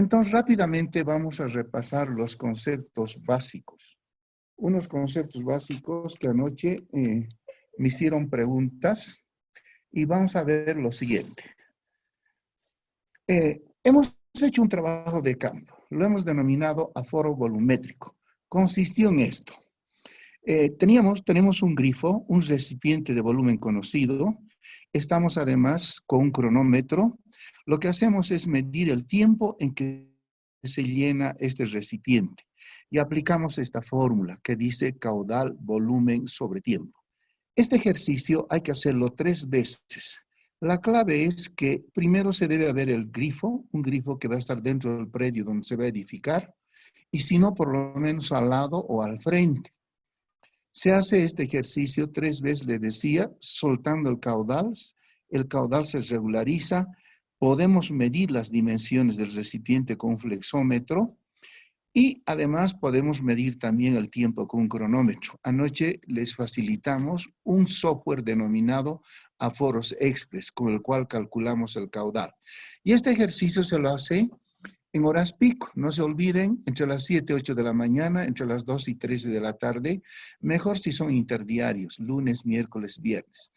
Entonces, rápidamente vamos a repasar los conceptos básicos. Unos conceptos básicos que anoche me hicieron preguntas y vamos a ver lo siguiente. Hemos hecho un trabajo de campo, lo hemos denominado aforo volumétrico. Consistió en esto. Tenemos un grifo, un recipiente de volumen conocido. Estamos además con un cronómetro. Lo que hacemos es medir el tiempo en que se llena este recipiente. Y aplicamos esta fórmula que dice caudal, volumen sobre tiempo. Este ejercicio hay que hacerlo 3 veces. La clave es que primero se debe ver el grifo, un grifo que va a estar dentro del predio donde se va a edificar, y si no, por lo menos al lado o al frente. Se hace este ejercicio 3 veces, le decía, soltando el caudal se regulariza, podemos medir las dimensiones del recipiente con un flexómetro y además podemos medir también el tiempo con un cronómetro. Anoche les facilitamos un software denominado Aforos Express, con el cual calculamos el caudal. Y este ejercicio se lo hace en horas pico. No se olviden, entre las 7 y 8 de la mañana, entre las 2 y 13 de la tarde, mejor si son interdiarios, lunes, miércoles, viernes.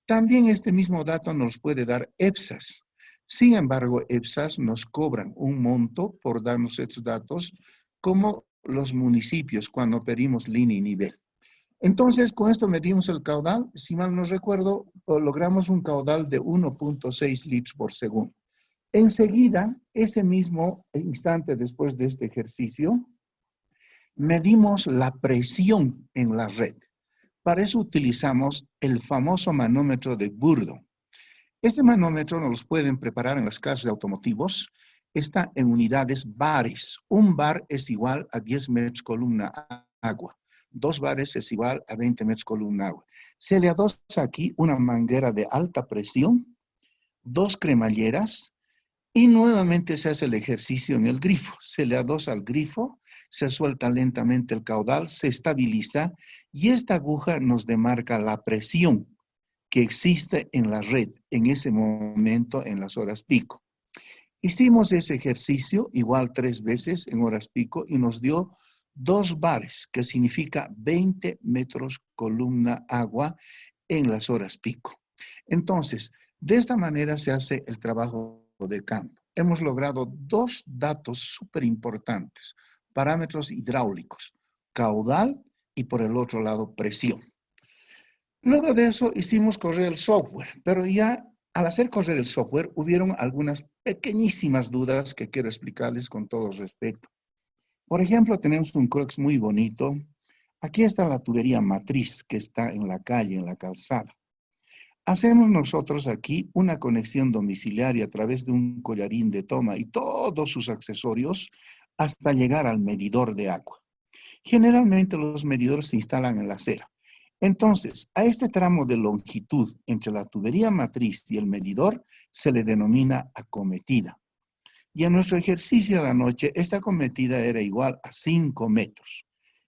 También este mismo dato nos puede dar EPSAS. Sin embargo, EPSAS nos cobran un monto por darnos estos datos, como los municipios cuando pedimos línea y nivel. Entonces, con esto medimos el caudal. Si mal no recuerdo, logramos un caudal de 1.6 litros por segundo. Enseguida, ese mismo instante después de este ejercicio, medimos la presión en la red. Para eso utilizamos el famoso manómetro de Bourdon. Este manómetro nos lo pueden preparar en las casas de automotivos. Está en unidades bares. Un bar es igual a 10 metros columna agua. 2 bares es igual a 20 metros columna agua. Se le adosa aquí una manguera de alta presión, 2 cremalleras, y nuevamente se hace el ejercicio en el grifo. Se le adosa al grifo, se suelta lentamente el caudal, se estabiliza y esta aguja nos demarca la presión que existe en la red en ese momento en las horas pico. Hicimos ese ejercicio igual 3 veces en horas pico y nos dio 2 bares, que significa 20 metros columna agua en las horas pico. Entonces, de esta manera se hace el trabajo de campo. Hemos logrado 2 datos súper importantes, parámetros hidráulicos, caudal y por el otro lado presión. Luego de eso hicimos correr el software, pero ya al hacer correr el software hubieron algunas pequeñísimas dudas que quiero explicarles con todo respeto. Por ejemplo, tenemos un crux muy bonito. Aquí está la tubería matriz que está en la calle, en la calzada. Hacemos nosotros aquí una conexión domiciliaria a través de un collarín de toma y todos sus accesorios hasta llegar al medidor de agua. Generalmente los medidores se instalan en la acera. Entonces, a este tramo de longitud entre la tubería matriz y el medidor se le denomina acometida. Y en nuestro ejercicio de anoche, esta acometida era igual a 5 metros.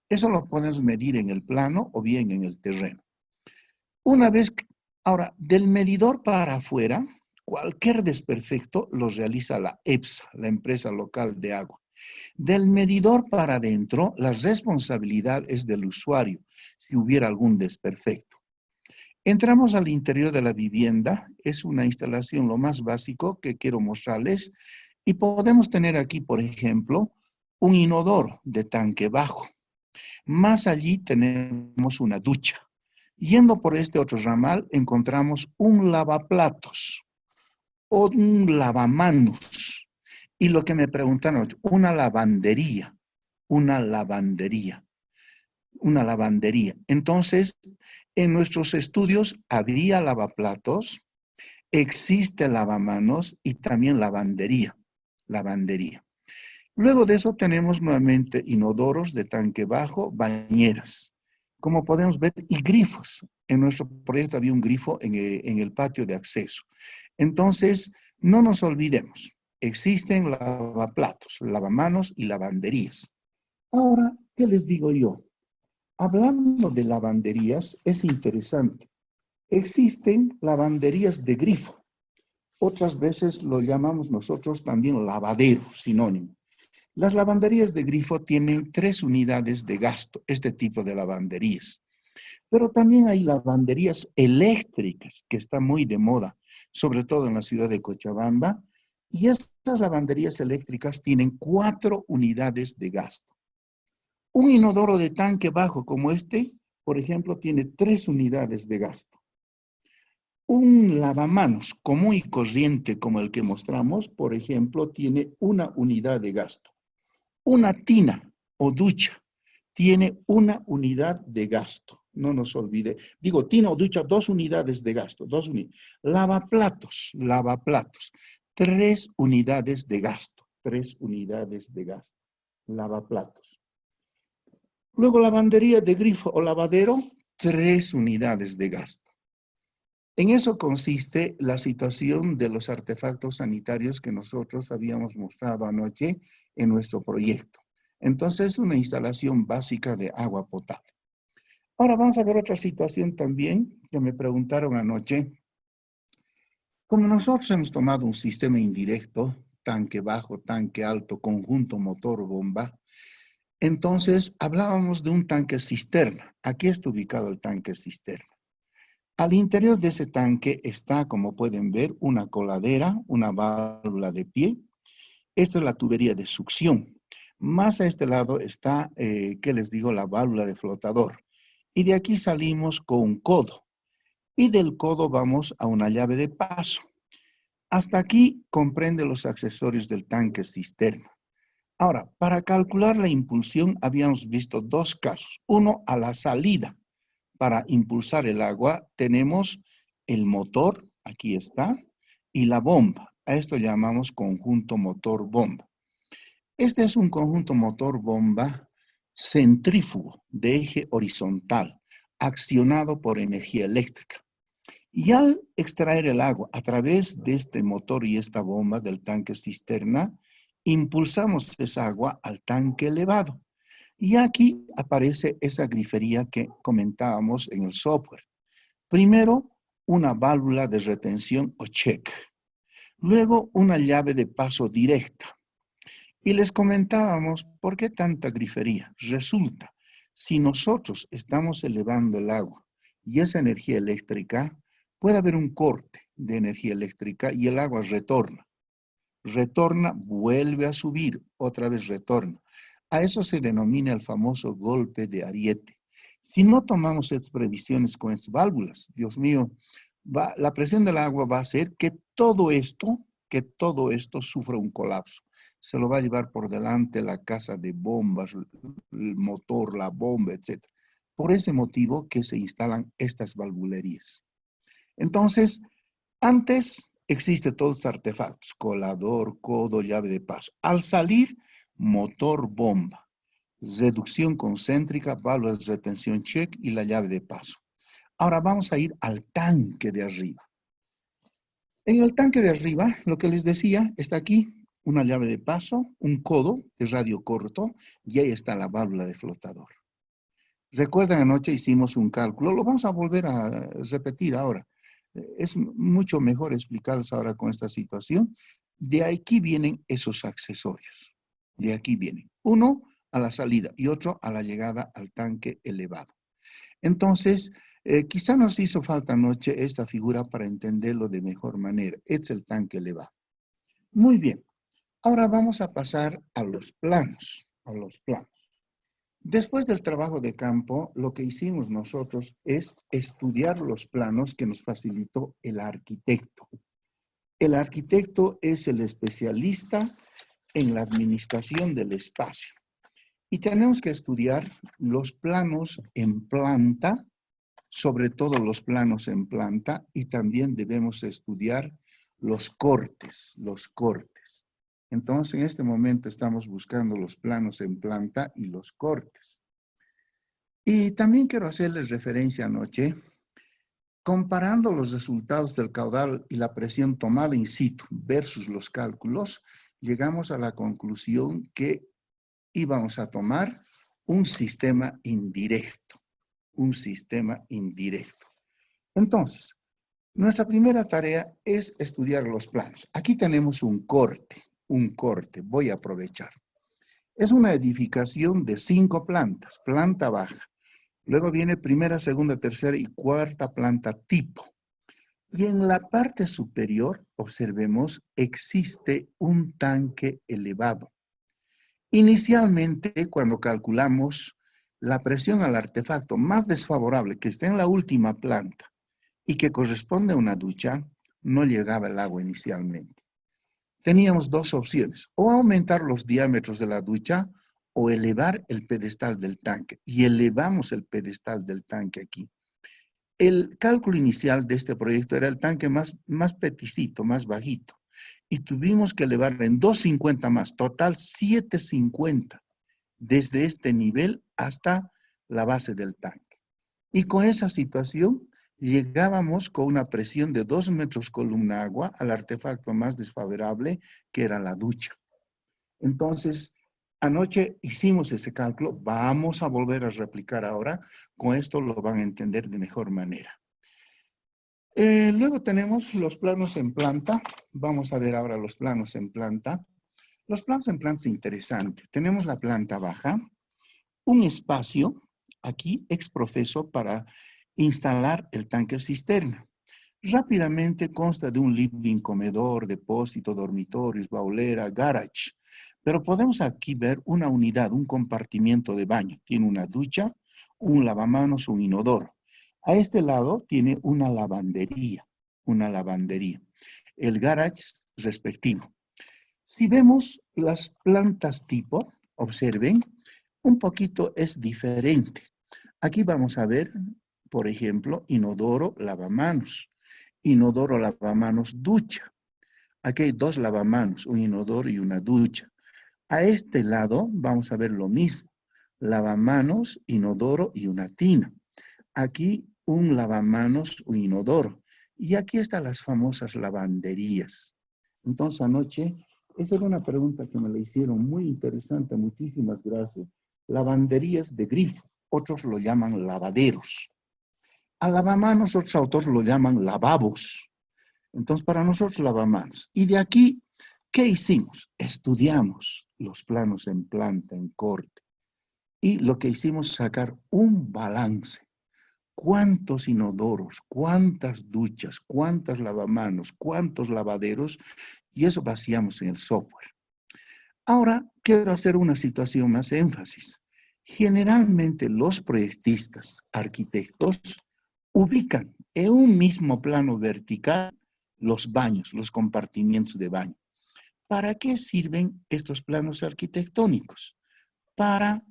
Eso lo podemos medir en el plano o bien en el terreno. Ahora, del medidor para afuera, cualquier desperfecto lo realiza la EPSA, la empresa local de agua. Del medidor para adentro, la responsabilidad es del usuario, si hubiera algún desperfecto. Entramos al interior de la vivienda, es una instalación lo más básico que quiero mostrarles, y podemos tener aquí, por ejemplo, un inodoro de tanque bajo. Más allí tenemos una ducha. Yendo por este otro ramal, encontramos un lavaplatos o un lavamanos. Y lo que me preguntaron, una lavandería. Entonces, en nuestros estudios había lavaplatos, existe lavamanos y también lavandería. Luego de eso tenemos nuevamente inodoros de tanque bajo, bañeras. Como podemos ver, y grifos. En nuestro proyecto había un grifo en el patio de acceso. Entonces, no nos olvidemos. Existen lavaplatos, lavamanos y lavanderías. Ahora, ¿qué les digo yo? Hablando de lavanderías, es interesante. Existen lavanderías de grifo. Otras veces lo llamamos nosotros también lavadero, sinónimo. Las lavanderías de grifo tienen 3 unidades de gasto, este tipo de lavanderías. Pero también hay lavanderías eléctricas, que está muy de moda, sobre todo en la ciudad de Cochabamba. Y estas lavanderías eléctricas tienen 4 unidades de gasto. Un inodoro de tanque bajo como este, por ejemplo, tiene 3 unidades de gasto. Un lavamanos común y corriente como el que mostramos, por ejemplo, tiene 1 unidad de gasto. Una tina o ducha tiene 1 unidad de gasto. No nos olvide. Digo, tina o ducha, 2 unidades de gasto. 2 unidades. Lavaplatos. 3 unidades de gasto. 3 unidades de gasto. Lavaplatos. Luego, lavandería de grifo o lavadero, 3 unidades de gasto. En eso consiste la situación de los artefactos sanitarios que nosotros habíamos mostrado anoche en nuestro proyecto. Entonces, una instalación básica de agua potable. Ahora vamos a ver otra situación también que me preguntaron anoche. Como nosotros hemos tomado un sistema indirecto, tanque bajo, tanque alto, conjunto motor, bomba, entonces hablábamos de un tanque cisterna. Aquí está ubicado el tanque cisterna. Al interior de ese tanque está, como pueden ver, una coladera, una válvula de pie. Esta es la tubería de succión. Más a este lado está, ¿qué les digo? La válvula de flotador. Y de aquí salimos con un codo. Y del codo vamos a una llave de paso. Hasta aquí comprende los accesorios del tanque cisterna. Ahora, para calcular la impulsión habíamos visto 2 casos. Uno a la salida. Para impulsar el agua tenemos el motor, aquí está, y la bomba. A esto llamamos conjunto motor-bomba. Este es un conjunto motor-bomba centrífugo de eje horizontal, accionado por energía eléctrica. Y al extraer el agua a través de este motor y esta bomba del tanque cisterna, impulsamos esa agua al tanque elevado. Y aquí aparece esa grifería que comentábamos en el software. Primero, una válvula de retención o check. Luego, una llave de paso directa. Y les comentábamos, ¿por qué tanta grifería? Resulta, si nosotros estamos elevando el agua y esa energía eléctrica, puede haber un corte de energía eléctrica y el agua retorna. Retorna, vuelve a subir, otra vez retorna. A eso se denomina el famoso golpe de ariete. Si no tomamos estas previsiones con estas válvulas, Dios mío, la presión del agua va a hacer que todo esto sufra un colapso. Se lo va a llevar por delante la casa de bombas, el motor, la bomba, etc. Por ese motivo que se instalan estas valvulerías. Entonces, antes existen todos los artefactos, colador, codo, llave de paso. Al salir, motor, bomba, reducción concéntrica, válvulas de retención check y la llave de paso. Ahora vamos a ir al tanque de arriba. En el tanque de arriba, lo que les decía, está aquí una llave de paso, un codo de radio corto y ahí está la válvula de flotador. Recuerdan, anoche hicimos un cálculo, lo vamos a volver a repetir ahora. Es mucho mejor explicarles ahora con esta situación. De aquí vienen esos accesorios. De aquí vienen. Uno a la salida y otro a la llegada al tanque elevado. Entonces, quizá nos hizo falta anoche esta figura para entenderlo de mejor manera. Es el tanque elevado. Muy bien. Ahora vamos a pasar a los planos. Después del trabajo de campo, lo que hicimos nosotros es estudiar los planos que nos facilitó el arquitecto. El arquitecto es el especialista en la administración del espacio. Y tenemos que estudiar los planos en planta, sobre todo los planos en planta, y también debemos estudiar los cortes. Entonces, en este momento estamos buscando los planos en planta y los cortes. Y también quiero hacerles referencia anoche, comparando los resultados del caudal y la presión tomada in situ versus los cálculos, llegamos a la conclusión que íbamos a tomar un sistema indirecto. Entonces, Nuestra primera tarea es estudiar los planos. Aquí tenemos un corte, voy a aprovechar. Es una edificación de 5 plantas, planta baja. Luego viene primera, segunda, tercera y cuarta planta tipo. Y en la parte superior, observemos, existe un tanque elevado. Inicialmente, cuando calculamos la presión al artefacto más desfavorable que está en la última planta y que corresponde a una ducha, no llegaba el agua inicialmente. Teníamos dos opciones, o aumentar los diámetros de la ducha o elevar el pedestal del tanque. Y elevamos el pedestal del tanque aquí. El cálculo inicial de este proyecto era el tanque más peticito, más bajito. Y tuvimos que elevarlo en 250 más, total 750, desde este nivel hasta la base del tanque. Y con esa situación llegábamos con una presión de 2 metros columna agua al artefacto más desfavorable, que era la ducha. Entonces, anoche hicimos ese cálculo, vamos a volver a replicar ahora, con esto lo van a entender de mejor manera. Luego tenemos los planos en planta, vamos a ver ahora los planos en planta. Los planos en planta es interesante, tenemos la planta baja, un espacio aquí exprofeso para instalar el tanque cisterna. Rápidamente consta de un living, comedor, depósito, dormitorios, baulera, garage. Pero podemos aquí ver una unidad, un compartimiento de baño. Tiene una ducha, un lavamanos, un inodoro. A este lado tiene una lavandería. El garage respectivo. Si vemos las plantas tipo, observen, un poquito es diferente. Aquí vamos a ver, por ejemplo, inodoro, lavamanos. Inodoro, lavamanos, ducha. Aquí hay 2 lavamanos, un inodoro y una ducha. A este lado vamos a ver lo mismo. Lavamanos, inodoro y una tina. Aquí un lavamanos, un inodoro. Y aquí están las famosas lavanderías. Entonces anoche, esa era una pregunta que me la hicieron muy interesante, muchísimas gracias. Lavanderías de grifo, otros lo llaman lavaderos. A lavamanos, otros autores lo llaman lavabos. Entonces, para nosotros lavamanos. Y de aquí, ¿qué hicimos? Estudiamos los planos en planta, en corte. Y lo que hicimos es sacar un balance. ¿Cuántos inodoros, cuántas duchas, cuántos lavamanos, cuántos lavaderos? Y eso vaciamos en el software. Ahora, quiero hacer una situación más énfasis. Generalmente los proyectistas, arquitectos, ubican en un mismo plano vertical los baños, los compartimientos de baño. ¿Para qué sirven estos planos arquitectónicos? Para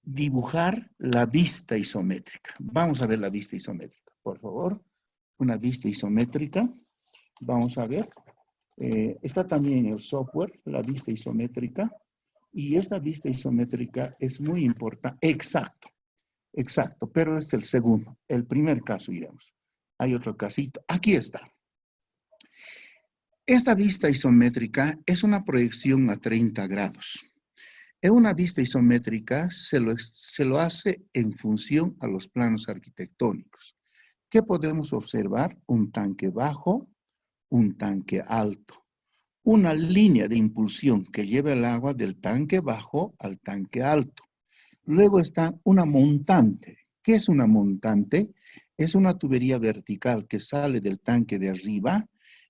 dibujar la vista isométrica. Vamos a ver la vista isométrica, por favor. Una vista isométrica. Vamos a ver. Está también en el software, la vista isométrica. Y esta vista isométrica es muy importante. Exacto, pero es el segundo. El primer caso iremos. Hay otro casito. Aquí está. Esta vista isométrica es una proyección a 30 grados. En una vista isométrica se lo hace en función a los planos arquitectónicos. ¿Qué podemos observar? Un tanque bajo, un tanque alto. Una línea de impulsión que lleva el agua del tanque bajo al tanque alto. Luego está una montante. ¿Qué es una montante? Es una tubería vertical que sale del tanque de arriba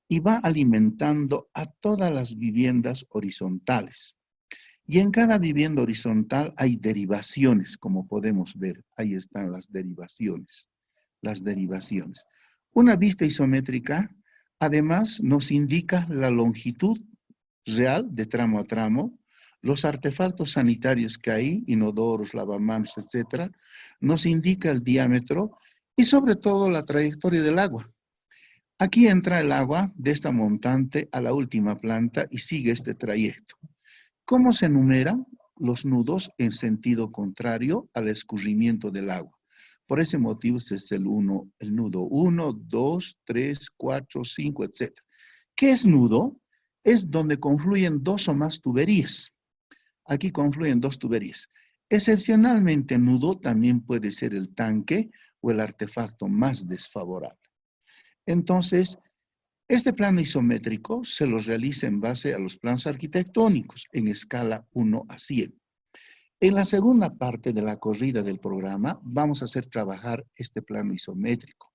y va alimentando a todas las viviendas horizontales. Y en cada vivienda horizontal hay derivaciones, como podemos ver. Ahí están las derivaciones. Una vista isométrica, además, nos indica la longitud real de tramo a tramo, los artefactos sanitarios que hay, inodoros, lavamanos, etc., nos indica el diámetro y sobre todo la trayectoria del agua. Aquí entra el agua de esta montante a la última planta y sigue este trayecto. ¿Cómo se enumeran los nudos en sentido contrario al escurrimiento del agua? Por ese motivo ese es el nudo 1, 2, 3, 4, 5, etc. ¿Qué es nudo? Es donde confluyen 2 o más tuberías. Aquí confluyen 2 tuberías. Excepcionalmente, nudo también puede ser el tanque o el artefacto más desfavorable. Entonces, este plano isométrico se los realiza en base a los planos arquitectónicos en escala 1 a 100. En la segunda parte de la corrida del programa vamos a hacer trabajar este plano isométrico.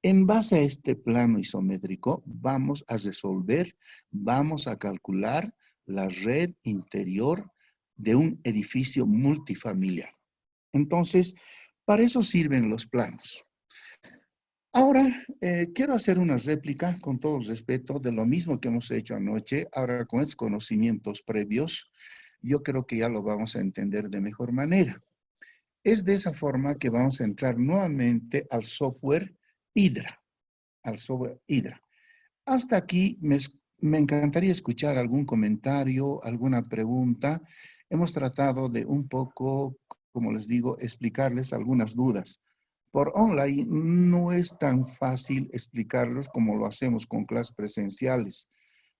En base a este plano isométrico vamos a resolver, vamos a calcular la red interior de un edificio multifamiliar. Entonces, para eso sirven los planos. Ahora, quiero hacer una réplica con todo respeto de lo mismo que hemos hecho anoche. Ahora, con estos conocimientos previos, yo creo que ya lo vamos a entender de mejor manera. Es de esa forma que vamos a entrar nuevamente al software Hydra. Hasta aquí me encantaría escuchar algún comentario, alguna pregunta. Hemos tratado de un poco, como les digo, explicarles algunas dudas. Por online no es tan fácil explicarlos como lo hacemos con clases presenciales.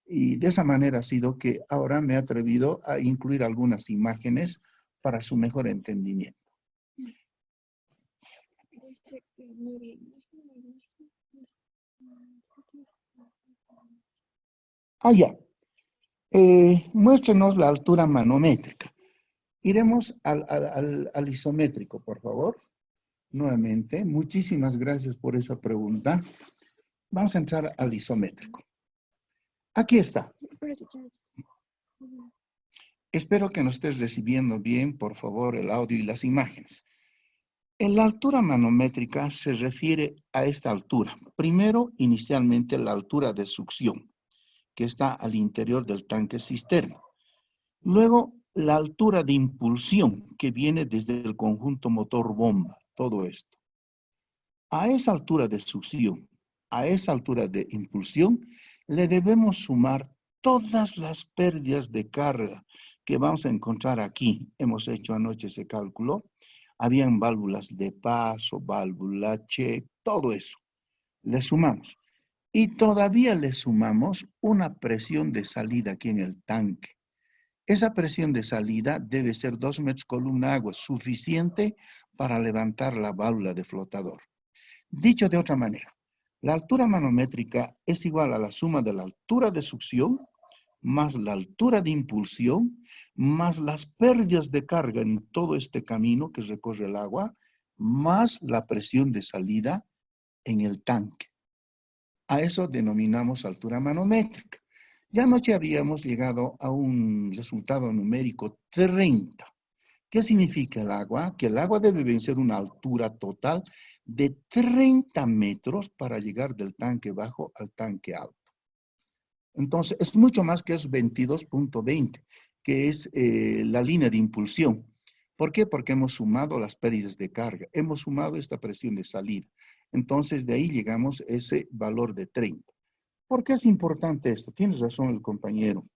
Y de esa manera ha sido que ahora me he atrevido a incluir algunas imágenes para su mejor entendimiento. Ya. Muéstrenos la altura manométrica. Iremos al isométrico, por favor. Nuevamente, muchísimas gracias por esa pregunta. Vamos a entrar al isométrico. Aquí está. Espero que nos estés recibiendo bien, por favor, el audio y las imágenes. En la altura manométrica se refiere a esta altura. Primero, inicialmente, la altura de succión, que está al interior del tanque cisterna. Luego, la altura de impulsión, que viene desde el conjunto motor-bomba, todo esto. A esa altura de succión, a esa altura de impulsión, le debemos sumar todas las pérdidas de carga que vamos a encontrar aquí. Hemos hecho anoche ese cálculo. Habían válvulas de paso, válvula check, todo eso. Le sumamos. Y todavía le sumamos una presión de salida aquí en el tanque. Esa presión de salida debe ser 2 metros columna agua, suficiente para levantar la válvula de flotador. Dicho de otra manera, la altura manométrica es igual a la suma de la altura de succión más la altura de impulsión, más las pérdidas de carga en todo este camino que recorre el agua, más la presión de salida en el tanque. A eso denominamos altura manométrica. Ya anoche habíamos llegado a un resultado numérico 30. ¿Qué significa el agua? Que el agua debe vencer una altura total de 30 metros para llegar del tanque bajo al tanque alto. Entonces, es mucho más que es 22.20, que es la línea de impulsión. ¿Por qué? Porque hemos sumado las pérdidas de carga, hemos sumado esta presión de salida. Entonces, de ahí llegamos a ese valor de 30. ¿Por qué es importante esto? Tienes razón el compañero.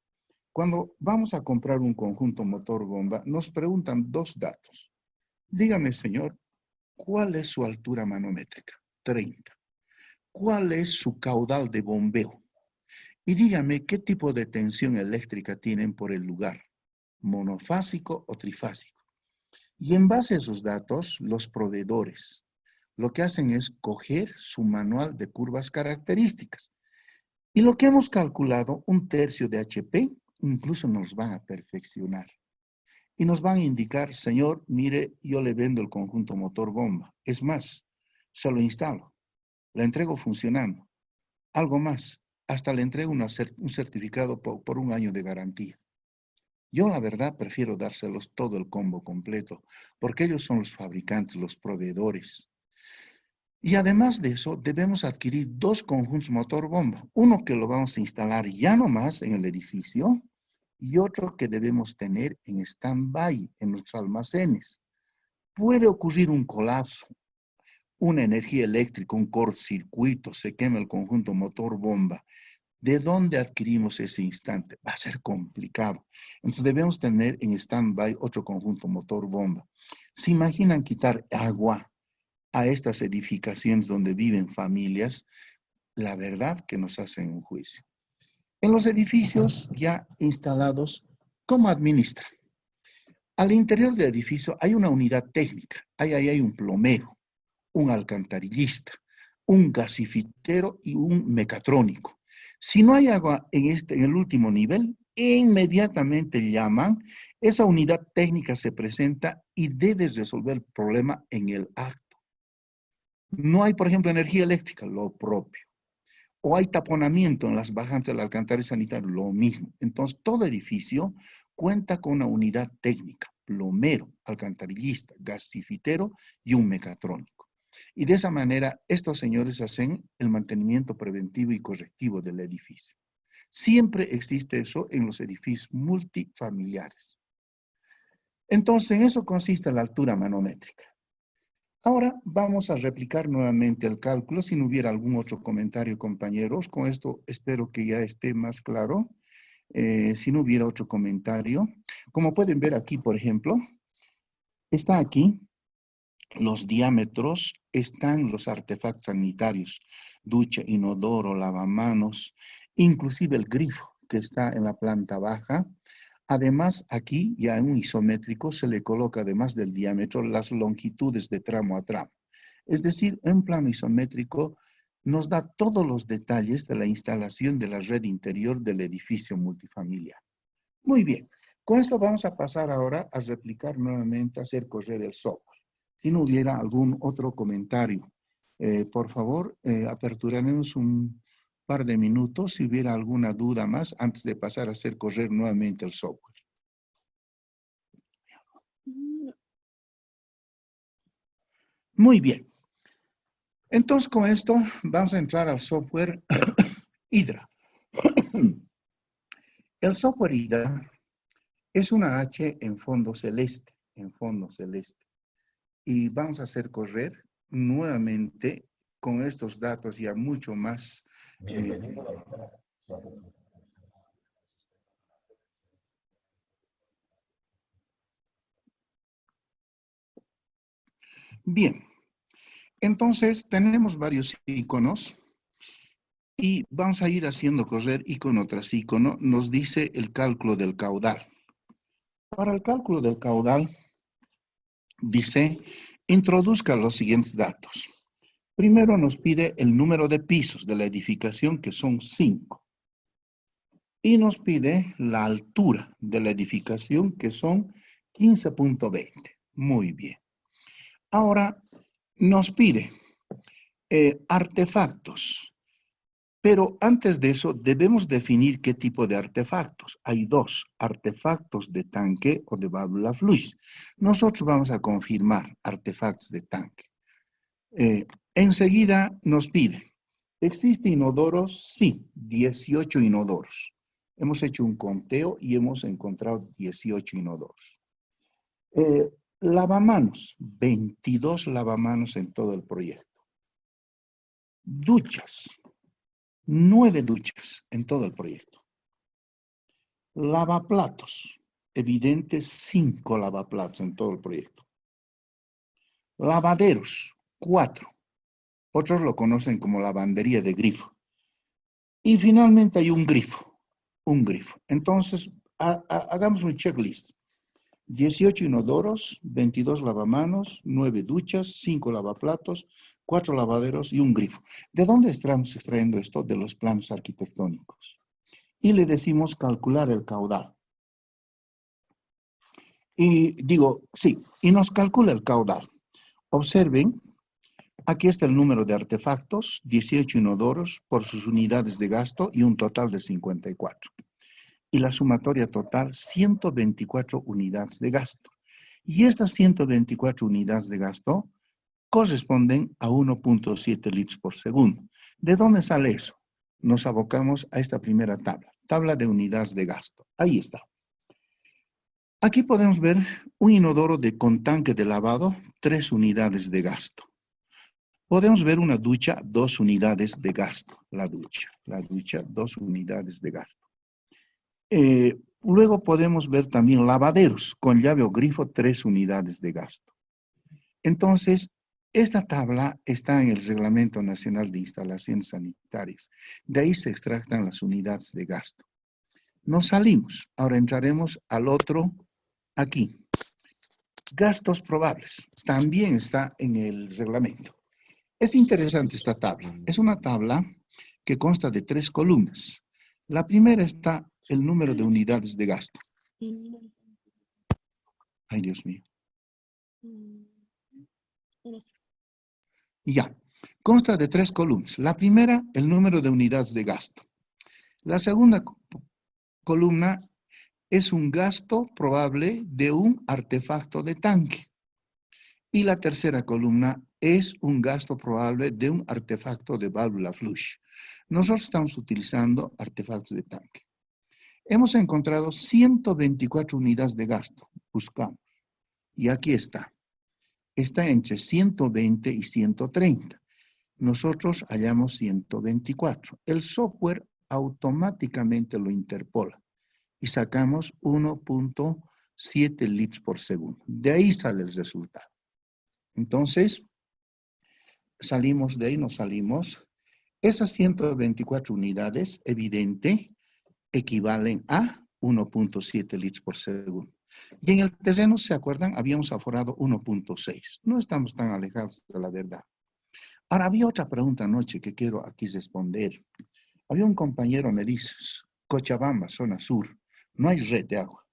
Cuando vamos a comprar un conjunto motor-bomba, nos preguntan dos datos. Dígame, señor, ¿cuál es su altura manométrica? 30. ¿Cuál es su caudal de bombeo? Y dígame qué tipo de tensión eléctrica tienen por el lugar, monofásico o trifásico. Y en base a esos datos, los proveedores lo que hacen es coger su manual de curvas características. Y lo que hemos calculado, 1/3 de HP, incluso nos van a perfeccionar. Y nos van a indicar, señor, mire, yo le vendo el conjunto motor bomba. Es más, se lo instalo, la entrego funcionando. Algo más, hasta le entrego un certificado por 1 año de garantía. Yo, la verdad, prefiero dárselos todo el combo completo, porque ellos son los fabricantes, los proveedores. Y además de eso, debemos adquirir 2 conjuntos motor-bomba. Uno que lo vamos a instalar ya nomás en el edificio y otro que debemos tener en stand-by, en nuestros almacenes. Puede ocurrir un colapso, una energía eléctrica, un cortocircuito, se quema el conjunto motor-bomba. ¿De dónde adquirimos ese instante? Va a ser complicado. Entonces debemos tener en stand-by otro conjunto motor-bomba. ¿Se imaginan quitar agua a estas edificaciones donde viven familias? La verdad que nos hacen un juicio. En los edificios ya instalados, ¿cómo administran? Al interior del edificio hay una unidad técnica. Ahí hay un plomero, un alcantarillista, un gasifitero y un mecatrónico. Si no hay agua en el último nivel, inmediatamente llaman, esa unidad técnica se presenta y debes resolver el problema en el acto. No hay, por ejemplo, energía eléctrica, lo propio. O hay taponamiento en las bajantes del alcantarillado sanitario, lo mismo. Entonces, todo edificio cuenta con una unidad técnica, plomero, alcantarillista, gasifitero y un mecatrónico. Y de esa manera, estos señores hacen el mantenimiento preventivo y correctivo del edificio. Siempre existe eso en los edificios multifamiliares. Entonces, en eso consiste la altura manométrica. Ahora vamos a replicar nuevamente el cálculo, si no hubiera algún otro comentario, compañeros. Con esto espero que ya esté más claro. Si no hubiera otro comentario. Como pueden ver aquí, por ejemplo, está aquí los diámetros, están los artefactos sanitarios, ducha, inodoro, lavamanos, inclusive el grifo que está en la planta baja. Además, aquí ya en un isométrico se le coloca, además del diámetro, las longitudes de tramo a tramo. Es decir, en plano isométrico nos da todos los detalles de la instalación de la red interior del edificio multifamiliar. Muy bien, con esto vamos a pasar ahora a replicar nuevamente, a hacer correr el software. Si no hubiera algún otro comentario, por favor, aperturaremos un par de minutos si hubiera alguna duda más antes de pasar a hacer correr nuevamente el software. Muy bien. Entonces, con esto vamos a entrar al software Hydra. El software Hydra es una H en fondo celeste, Y vamos a hacer correr nuevamente con estos datos ya mucho más. Bien, entonces tenemos varios iconos y vamos a ir haciendo correr icono tras icono. Nos dice el cálculo del caudal. Para el cálculo del caudal, dice, introduzca los siguientes datos. Primero nos pide el número de pisos de la edificación, que son 5. Y nos pide la altura de la edificación, que son 15.20. Muy bien. Ahora nos pide artefactos. Pero antes de eso, debemos definir qué tipo de artefactos. Hay 2, artefactos de tanque o de válvula fluis. Nosotros vamos a confirmar artefactos de tanque. Enseguida nos pide, ¿existen inodoros? Sí, 18 inodoros. Hemos hecho un conteo y hemos encontrado 18 inodoros. Lavamanos, 22 lavamanos en todo el proyecto. Duchas, 9 duchas en todo el proyecto. Lavaplatos, evidente 5 lavaplatos en todo el proyecto. Lavaderos, 4. Otros lo conocen como lavandería de grifo. Y finalmente hay un grifo. Entonces, hagamos un checklist. 18 inodoros, 22 lavamanos, 9 duchas, 5 lavaplatos, 4 lavaderos y un grifo. ¿De dónde estamos extrayendo esto? De los planos arquitectónicos. Y le decimos calcular el caudal. Y digo, sí, y nos calcula el caudal. Observen, aquí está el número de artefactos, 18 inodoros por sus unidades de gasto y un total de 54. Y la sumatoria total, 124 unidades de gasto. Y estas 124 unidades de gasto corresponden a 1.7 litros por segundo. ¿De dónde sale eso? Nos abocamos a esta primera tabla, tabla de unidades de gasto. Ahí está. Aquí podemos ver un inodoro con tanque de lavado, 3 unidades de gasto. Podemos ver una ducha, 2 unidades de gasto. La ducha, 2 unidades de gasto. Luego podemos ver también lavaderos con llave o grifo, 3 unidades de gasto. Entonces, esta tabla está en el Reglamento Nacional de Instalaciones Sanitarias. De ahí se extractan las unidades de gasto. Nos salimos. Ahora entraremos al otro aquí. Gastos probables. También está en el reglamento. Es interesante esta tabla. Es una tabla que consta de 3 columnas. La primera está el número de unidades de gasto. Ay, Dios mío. Ya. Consta de 3 columnas. La primera, el número de unidades de gasto. La segunda columna es un gasto probable de un artefacto de tanque. Y la tercera columna es un gasto probable de un artefacto de válvula flush. Nosotros estamos utilizando artefactos de tanque. Hemos encontrado 124 unidades de gasto. Buscamos. Y aquí está. Está entre 120 y 130. Nosotros hallamos 124. El software automáticamente lo interpola y sacamos 1.7 litros por segundo. De ahí sale el resultado. Entonces, salimos de ahí, nos salimos. Esas 124 unidades, evidente, equivalen a 1.7 litros por segundo. Y en el terreno, ¿se acuerdan? Habíamos aforado 1.6. No estamos tan alejados de la verdad. Ahora, había otra pregunta anoche que quiero aquí responder. Había un compañero, me dice, Cochabamba, zona sur, no hay red de agua,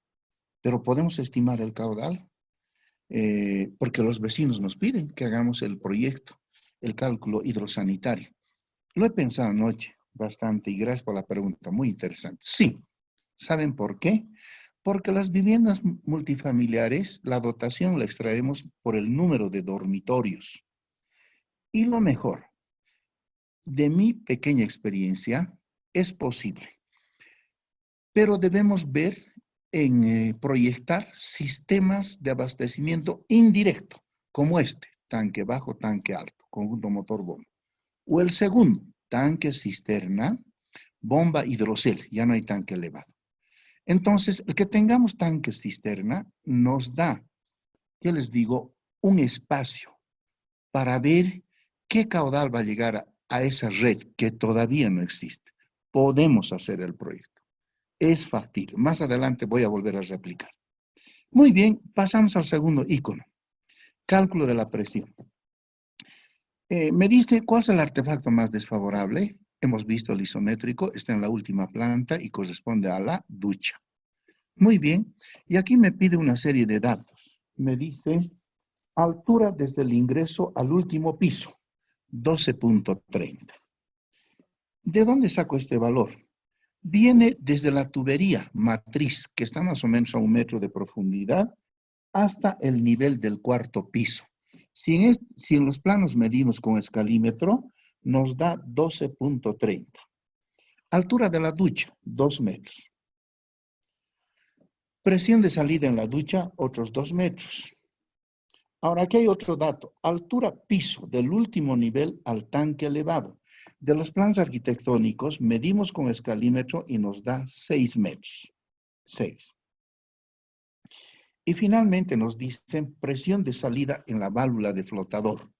pero podemos estimar el caudal, porque los vecinos nos piden que hagamos el proyecto, el cálculo hidrosanitario. Lo he pensado anoche bastante y gracias por la pregunta, muy interesante. Sí, ¿saben por qué? Porque las viviendas multifamiliares, la dotación la extraemos por el número de dormitorios. Y lo mejor, de mi pequeña experiencia, es posible. Pero debemos ver en proyectar sistemas de abastecimiento indirecto, como este, tanque bajo, tanque alto, conjunto motor-bomba. O el segundo, tanque cisterna, bomba hidrocel, ya no hay tanque elevado. Entonces, el que tengamos tanque cisterna nos da, yo les digo, un espacio para ver qué caudal va a llegar a esa red que todavía no existe. Podemos hacer el proyecto. Es factible. Más adelante voy a volver a replicar. Muy bien, pasamos al segundo icono. Cálculo de la presión. Me dice, ¿cuál es el artefacto más desfavorable? Hemos visto el isométrico, está en la última planta y corresponde a la ducha. Muy bien, y aquí me pide una serie de datos. Me dice, altura desde el ingreso al último piso, 12.30. ¿De dónde saco este valor? Viene desde la tubería matriz, que está más o menos a 1 metro de profundidad, hasta el nivel del cuarto piso. Si en los planos medimos con escalímetro, nos da 12.30. Altura de la ducha, 2 metros. Presión de salida en la ducha, otros 2 metros. Ahora, aquí hay otro dato. Altura piso del último nivel al tanque elevado. De los planos arquitectónicos, medimos con escalímetro y nos da 6 metros. 6. Y finalmente nos dicen presión de salida en la válvula de flotador.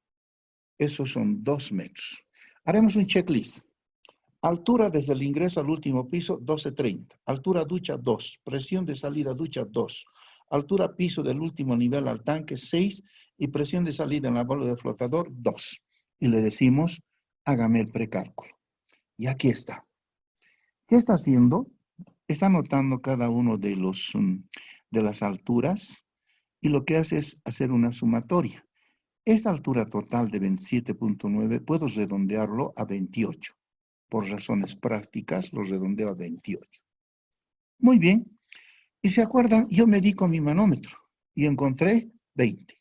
Esos son 2 metros. Haremos un checklist. Altura desde el ingreso al último piso, 12.30. Altura ducha, 2. Presión de salida ducha, 2. Altura piso del último nivel al tanque, 6. Y presión de salida en la válvula de flotador, 2. Y le decimos, hágame el precálculo. Y aquí está. ¿Qué está haciendo? Está anotando cada uno de las alturas y lo que hace es hacer una sumatoria. Esta altura total de 27.9 puedo redondearlo a 28. Por razones prácticas lo redondeo a 28. Muy bien. Y se acuerdan, yo medí con mi manómetro y encontré 20.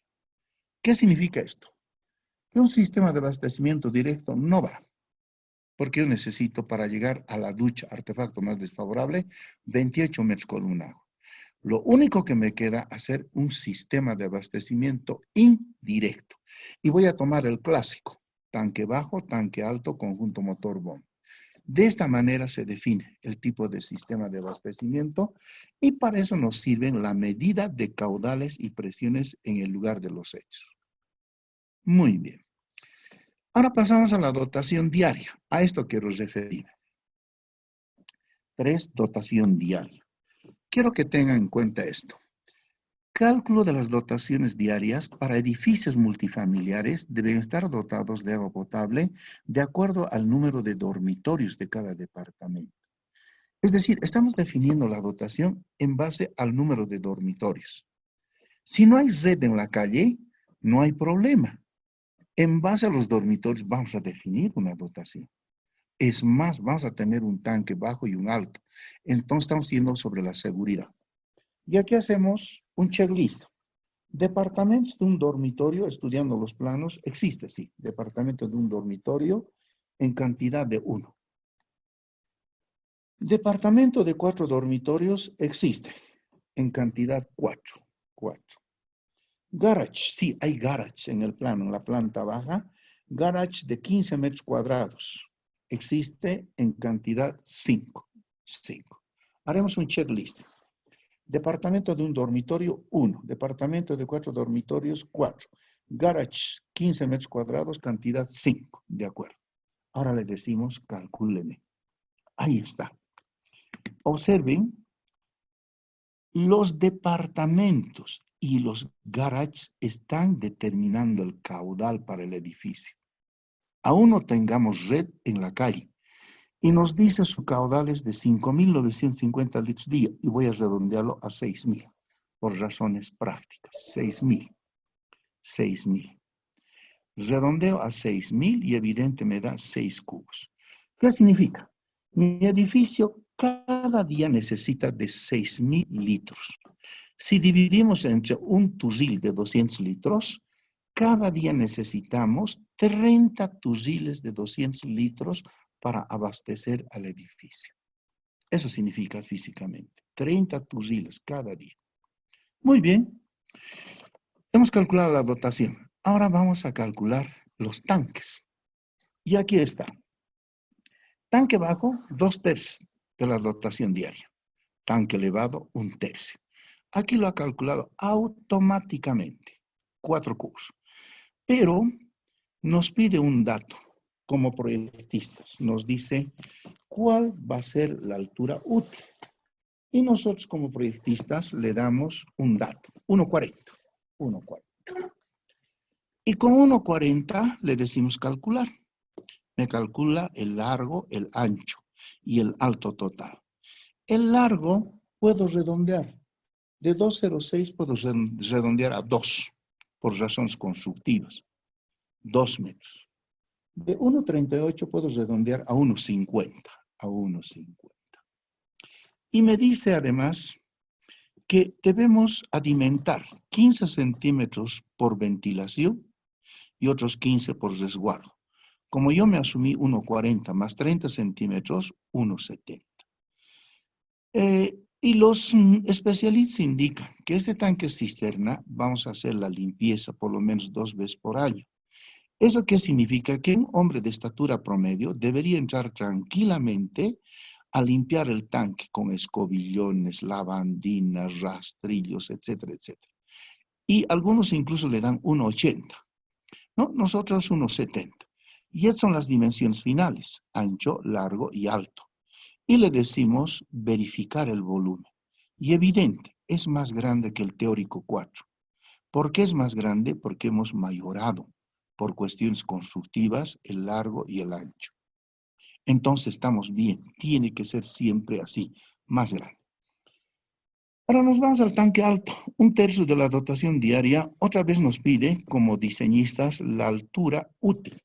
¿Qué significa esto? Que un sistema de abastecimiento directo no va. Porque yo necesito para llegar a la ducha, artefacto más desfavorable, 28 metros con un agua. Lo único que me queda es hacer un sistema de abastecimiento indirecto. Y voy a tomar el clásico, tanque bajo, tanque alto, conjunto motor-bomba. De esta manera se define el tipo de sistema de abastecimiento y para eso nos sirven la medida de caudales y presiones en el lugar de los hechos. Muy bien. Ahora pasamos a la dotación diaria. A esto quiero referir. 3, dotación diaria. Quiero que tengan en cuenta esto. Cálculo de las dotaciones diarias para edificios multifamiliares deben estar dotados de agua potable de acuerdo al número de dormitorios de cada departamento. Es decir, estamos definiendo la dotación en base al número de dormitorios. Si no hay red en la calle, no hay problema. En base a los dormitorios vamos a definir una dotación. Es más, vamos a tener un tanque bajo y un alto. Entonces estamos yendo sobre la seguridad. Y aquí hacemos un checklist. Departamentos de un dormitorio, estudiando los planos, existe, sí. Departamento de un dormitorio en cantidad de 1. Departamento de 4 dormitorios existe en cantidad 4. Garage, sí, hay garage en el plano, en la planta baja. Garage de 15 metros cuadrados. Existe en cantidad 5. Haremos un checklist. Departamento de un dormitorio, 1. Departamento de 4 dormitorios, 4. Garage, 15 metros cuadrados, cantidad 5. De acuerdo. Ahora le decimos, calcúleme. Ahí está. Observen, los departamentos y los garages están determinando el caudal para el edificio. Aún no tengamos red en la calle. Y nos dice su caudal es de 5.950 litros día. Y voy a redondearlo a 6.000. Por razones prácticas. 6.000. Redondeo a 6.000 y evidente me da 6 cubos. ¿Qué significa? Mi edificio cada día necesita de 6.000 litros. Si dividimos entre un turril de 200 litros, cada día necesitamos 30 turriles de 200 litros para abastecer al edificio. Eso significa físicamente, 30 turriles cada día. Muy bien, hemos calculado la dotación. Ahora vamos a calcular los tanques. Y aquí está. Tanque bajo, 2/3 de la dotación diaria. Tanque elevado, 1/3. Aquí lo ha calculado automáticamente, 4 cubos. Pero nos pide un dato como proyectistas. Nos dice cuál va a ser la altura útil. Y nosotros como proyectistas le damos un dato, 1,40. Y con 1,40 le decimos calcular. Me calcula el largo, el ancho y el alto total. El largo puedo redondear. De 2,06 puedo redondear a 2 por razones constructivas. 2 metros. De 1,38 puedo redondear a 1,50. Y me dice además que debemos alimentar 15 centímetros por ventilación y otros 15 por resguardo. Como yo me asumí 1,40 más 30 centímetros, 1,70. Y los especialistas indican que este tanque cisterna vamos a hacer la limpieza por lo menos 2 veces por año. ¿Eso qué significa? Que un hombre de estatura promedio debería entrar tranquilamente a limpiar el tanque con escobillones, lavandinas, rastrillos, etcétera, etcétera. Y algunos incluso le dan 1,80, ¿no? Nosotros 1,70. Y esas son las dimensiones finales, ancho, largo y alto. Y le decimos verificar el volumen. Y evidente, es más grande que el teórico 4. ¿Por qué es más grande? Porque hemos mayorado por cuestiones constructivas el largo y el ancho. Entonces estamos bien, tiene que ser siempre así, más grande. Ahora nos vamos al tanque alto, 1/3 de la dotación diaria. Otra vez nos pide, como diseñistas, la altura útil.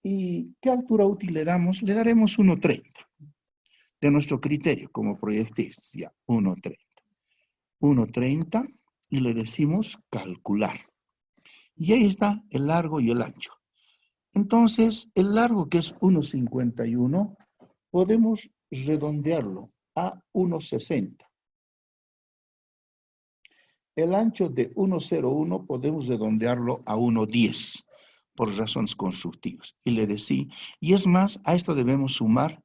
¿Y qué altura útil le damos? Le daremos 1,30. De nuestro criterio, como proyectistas, ya, 1,30. 1,30 y le decimos calcular. Y ahí está el largo y el ancho. Entonces, el largo, que es 1,51, podemos redondearlo a 1,60. El ancho de 1,01 podemos redondearlo a 1,10 por razones constructivas. Y le decía, y es más, a esto debemos sumar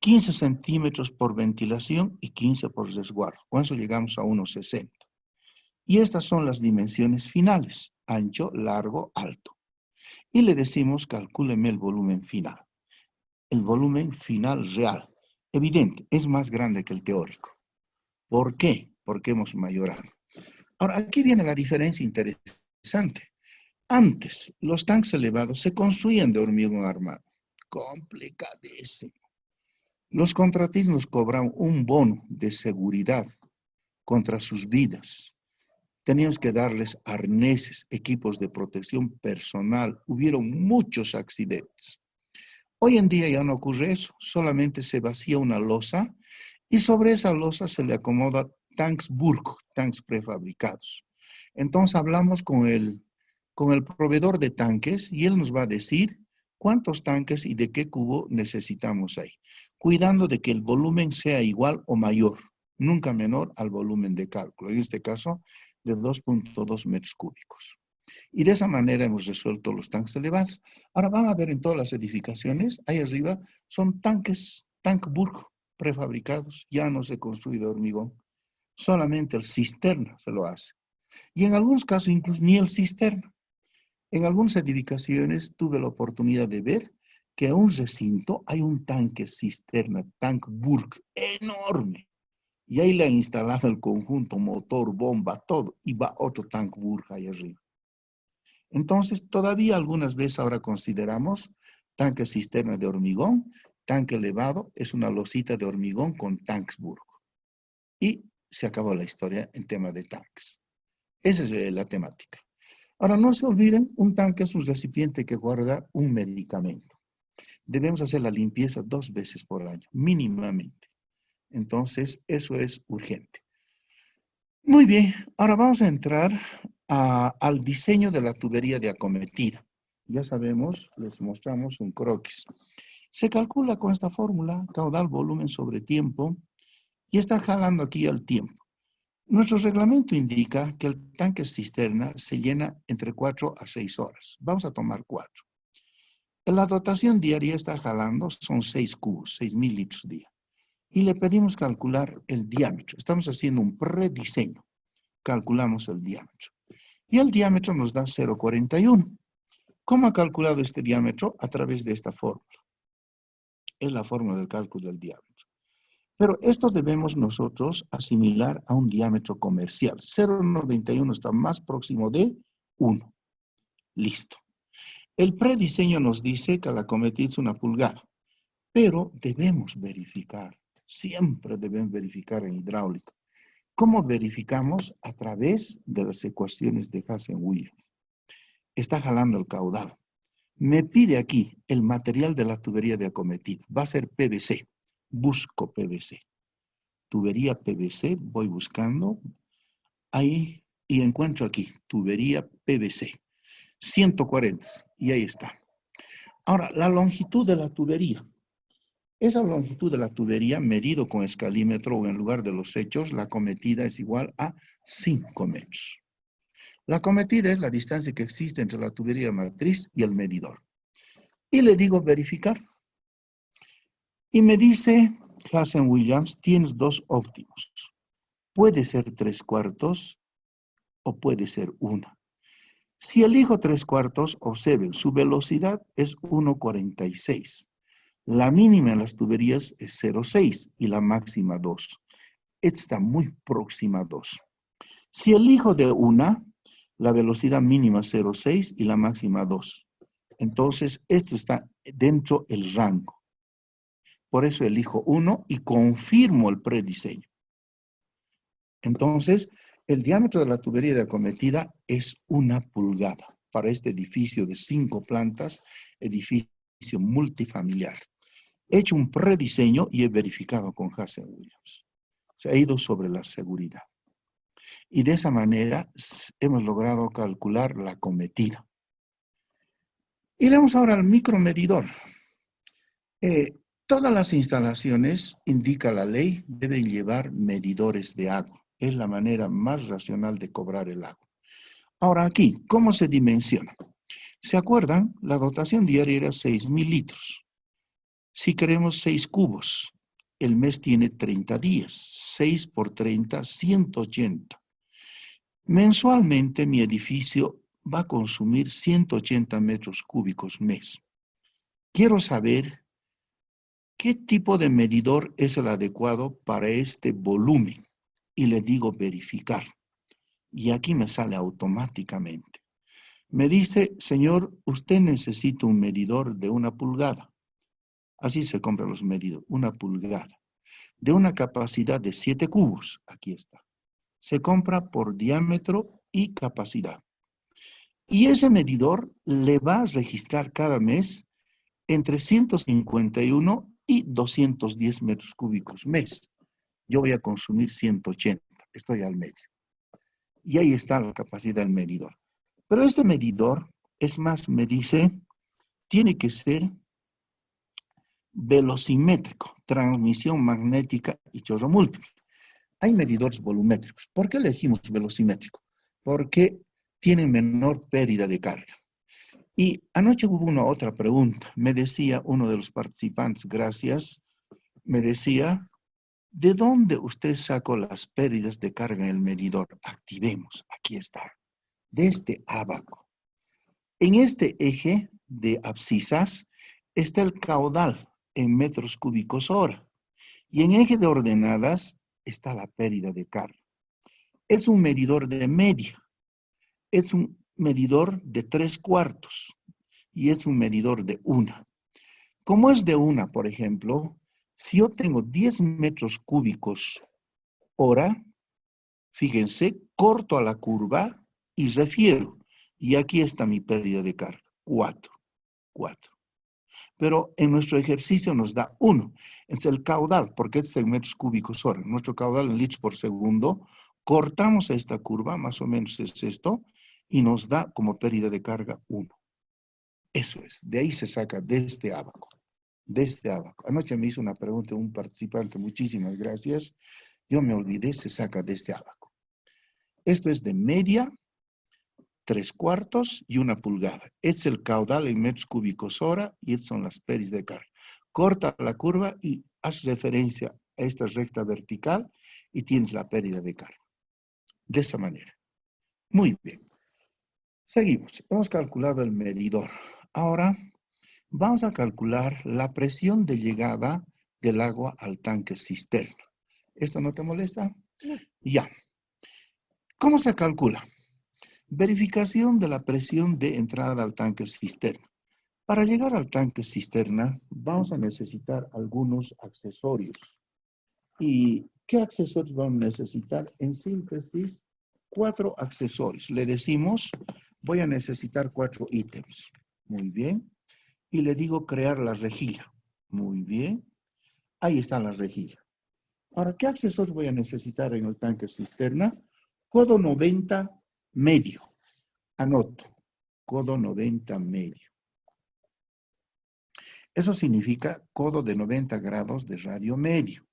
15 centímetros por ventilación y 15 por resguardo. Con eso llegamos a 1,60. Y estas son las dimensiones finales, ancho, largo, alto. Y le decimos, calcúleme el volumen final. El volumen final real. Evidente, es más grande que el teórico. ¿Por qué? Porque hemos mayorado. Ahora, aquí viene la diferencia interesante. Antes, los tanques elevados se construían de hormigón armado. Complicadísimo. Los contratistas nos cobraban un bono de seguridad contra sus vidas. Teníamos que darles arneses, equipos de protección personal. Hubieron muchos accidentes. Hoy en día ya no ocurre eso. Solamente se vacía una losa y sobre esa losa se le acomoda tanques Burke, tanques prefabricados. Entonces hablamos con el proveedor de tanques y él nos va a decir cuántos tanques y de qué cubo necesitamos ahí, cuidando de que el volumen sea igual o mayor, nunca menor al volumen de cálculo, en este caso de 2.2 metros cúbicos. Y de esa manera hemos resuelto los tanques elevados. Ahora van a ver en todas las edificaciones, ahí arriba son tanques, tank Burke prefabricados, ya no se construye de hormigón, solamente el cisterna se lo hace. Y en algunos casos incluso ni el cisterna. En algunas edificaciones tuve la oportunidad de ver que en un recinto hay un tanque cisterna, tank Burke, enorme. Y ahí le han instalado el conjunto, motor, bomba, todo. Y va otro tank Burke ahí arriba. Entonces, todavía algunas veces ahora consideramos tanque cisterna de hormigón, tanque elevado, es una losita de hormigón con tanques Burke. Y se acabó la historia en tema de tanques. Esa es la temática. Ahora, no se olviden, un tanque es un recipiente que guarda un medicamento. Debemos hacer la limpieza 2 veces por año, mínimamente. Entonces, eso es urgente. Muy bien, ahora vamos a entrar al diseño de la tubería de acometida. Ya sabemos, les mostramos un croquis. Se calcula con esta fórmula, caudal, volumen sobre tiempo, y está jalando aquí el tiempo. Nuestro reglamento indica que el tanque cisterna se llena entre 4 a 6 horas. Vamos a tomar 4. La dotación diaria está jalando, son 6 cubos, 6.000 litros día. Y le pedimos calcular el diámetro. Estamos haciendo un prediseño. Calculamos el diámetro. Y el diámetro nos da 0,41. ¿Cómo ha calculado este diámetro? A través de esta fórmula. Es la fórmula del cálculo del diámetro. Pero esto debemos nosotros asimilar a un diámetro comercial. 0,91 está más próximo de 1. Listo. El prediseño nos dice que la acometida es 1 pulgada, pero debemos verificar, siempre debemos verificar en hidráulica. ¿Cómo verificamos? A través de las ecuaciones de Hazen-Williams. Está jalando el caudal. Me pide aquí el material de la tubería de acometida. Va a ser PVC. Busco PVC. Tubería PVC, voy buscando ahí y encuentro aquí, tubería PVC. 140, y ahí está. Ahora, la longitud de la tubería. Esa longitud de la tubería, medido con escalímetro o en lugar de los hechos, la acometida es igual a 5 metros. La acometida es la distancia que existe entre la tubería matriz y el medidor. Y le digo verificar. Y me dice Hazen-Williams, tienes 2 óptimos. Puede ser 3/4 o puede ser 1. Si elijo 3/4, observen, su velocidad es 1,46. La mínima en las tuberías es 0,6 y la máxima 2. Esta está muy próxima a 2. Si elijo de 1, la velocidad mínima es 0,6 y la máxima 2. Entonces, esto está dentro del rango. Por eso elijo 1 y confirmo el prediseño. Entonces, el diámetro de la tubería de acometida es 1 pulgada para este edificio de 5 plantas, edificio multifamiliar. He hecho un prediseño y he verificado con Hazen-Williams. Se ha ido sobre la seguridad. Y de esa manera hemos logrado calcular la acometida. Iremos ahora al micromedidor. Todas las instalaciones, indica la ley, deben llevar medidores de agua. Es la manera más racional de cobrar el agua. Ahora aquí, ¿cómo se dimensiona? ¿Se acuerdan? La dotación diaria era 6.000 litros. Si queremos 6 cubos, el mes tiene 30 días. 6 por 30, 180. Mensualmente mi edificio va a consumir 180 metros cúbicos mes. Quiero saber qué tipo de medidor es el adecuado para este volumen. Y le digo verificar. Y aquí me sale automáticamente. Me dice, señor, usted necesita un medidor de 1 pulgada. Así se compran los medidores, 1 pulgada. De una capacidad de 7 cubos. Aquí está. Se compra por diámetro y capacidad. Y ese medidor le va a registrar cada mes entre 151 y 210 metros cúbicos mes. Yo voy a consumir 180, estoy al medio. Y ahí está la capacidad del medidor. Pero este medidor, es más, me dice, tiene que ser velocimétrico, transmisión magnética y chorro múltiple. Hay medidores volumétricos. ¿Por qué elegimos velocimétrico? Porque tienen menor pérdida de carga. Y anoche hubo una otra pregunta. Me decía uno de los participantes, gracias, me decía, ¿de dónde usted sacó las pérdidas de carga en el medidor? Activemos, aquí está, de este ábaco. En este eje de abscisas está el caudal en metros cúbicos hora. Y en eje de ordenadas está la pérdida de carga. Es un medidor de media. Es un medidor de 3/4. Y es un medidor de 1. Como es de 1, por ejemplo, si yo tengo 10 metros cúbicos hora, fíjense, corto a la curva y refiero. Y aquí está mi pérdida de carga, 4. Pero en nuestro ejercicio nos da 1. Es el caudal, porque es en metros cúbicos hora. Nuestro caudal en litros por segundo. Cortamos esta curva, más o menos es esto, y nos da como pérdida de carga 1. Eso es, de ahí se saca de este ábaco. De este ábaco. Anoche me hizo una pregunta un participante, muchísimas gracias. Yo me olvidé, se saca de este ábaco. Esto es de media, 3/4 y 1 pulgada. Es el caudal en metros cúbicos hora y estas son las pérdidas de carga. Corta la curva y haz referencia a esta recta vertical y tienes la pérdida de carga. De esa manera. Muy bien. Seguimos. Hemos calculado el medidor. Ahora vamos a calcular la presión de llegada del agua al tanque cisterna. ¿Esto no te molesta? No. Ya. ¿Cómo se calcula? Verificación de la presión de entrada al tanque cisterna. Para llegar al tanque cisterna vamos a necesitar algunos accesorios. ¿Y qué accesorios vamos a necesitar? En síntesis, 4 accesorios. Le decimos, voy a necesitar 4 ítems. Muy bien. Y le digo crear la rejilla. Muy bien. Ahí está la rejilla. Ahora, ¿qué accesorios voy a necesitar en el tanque cisterna? Codo 90 medio. Anoto. Codo 90 medio. Eso significa codo de 90 grados de radio medio.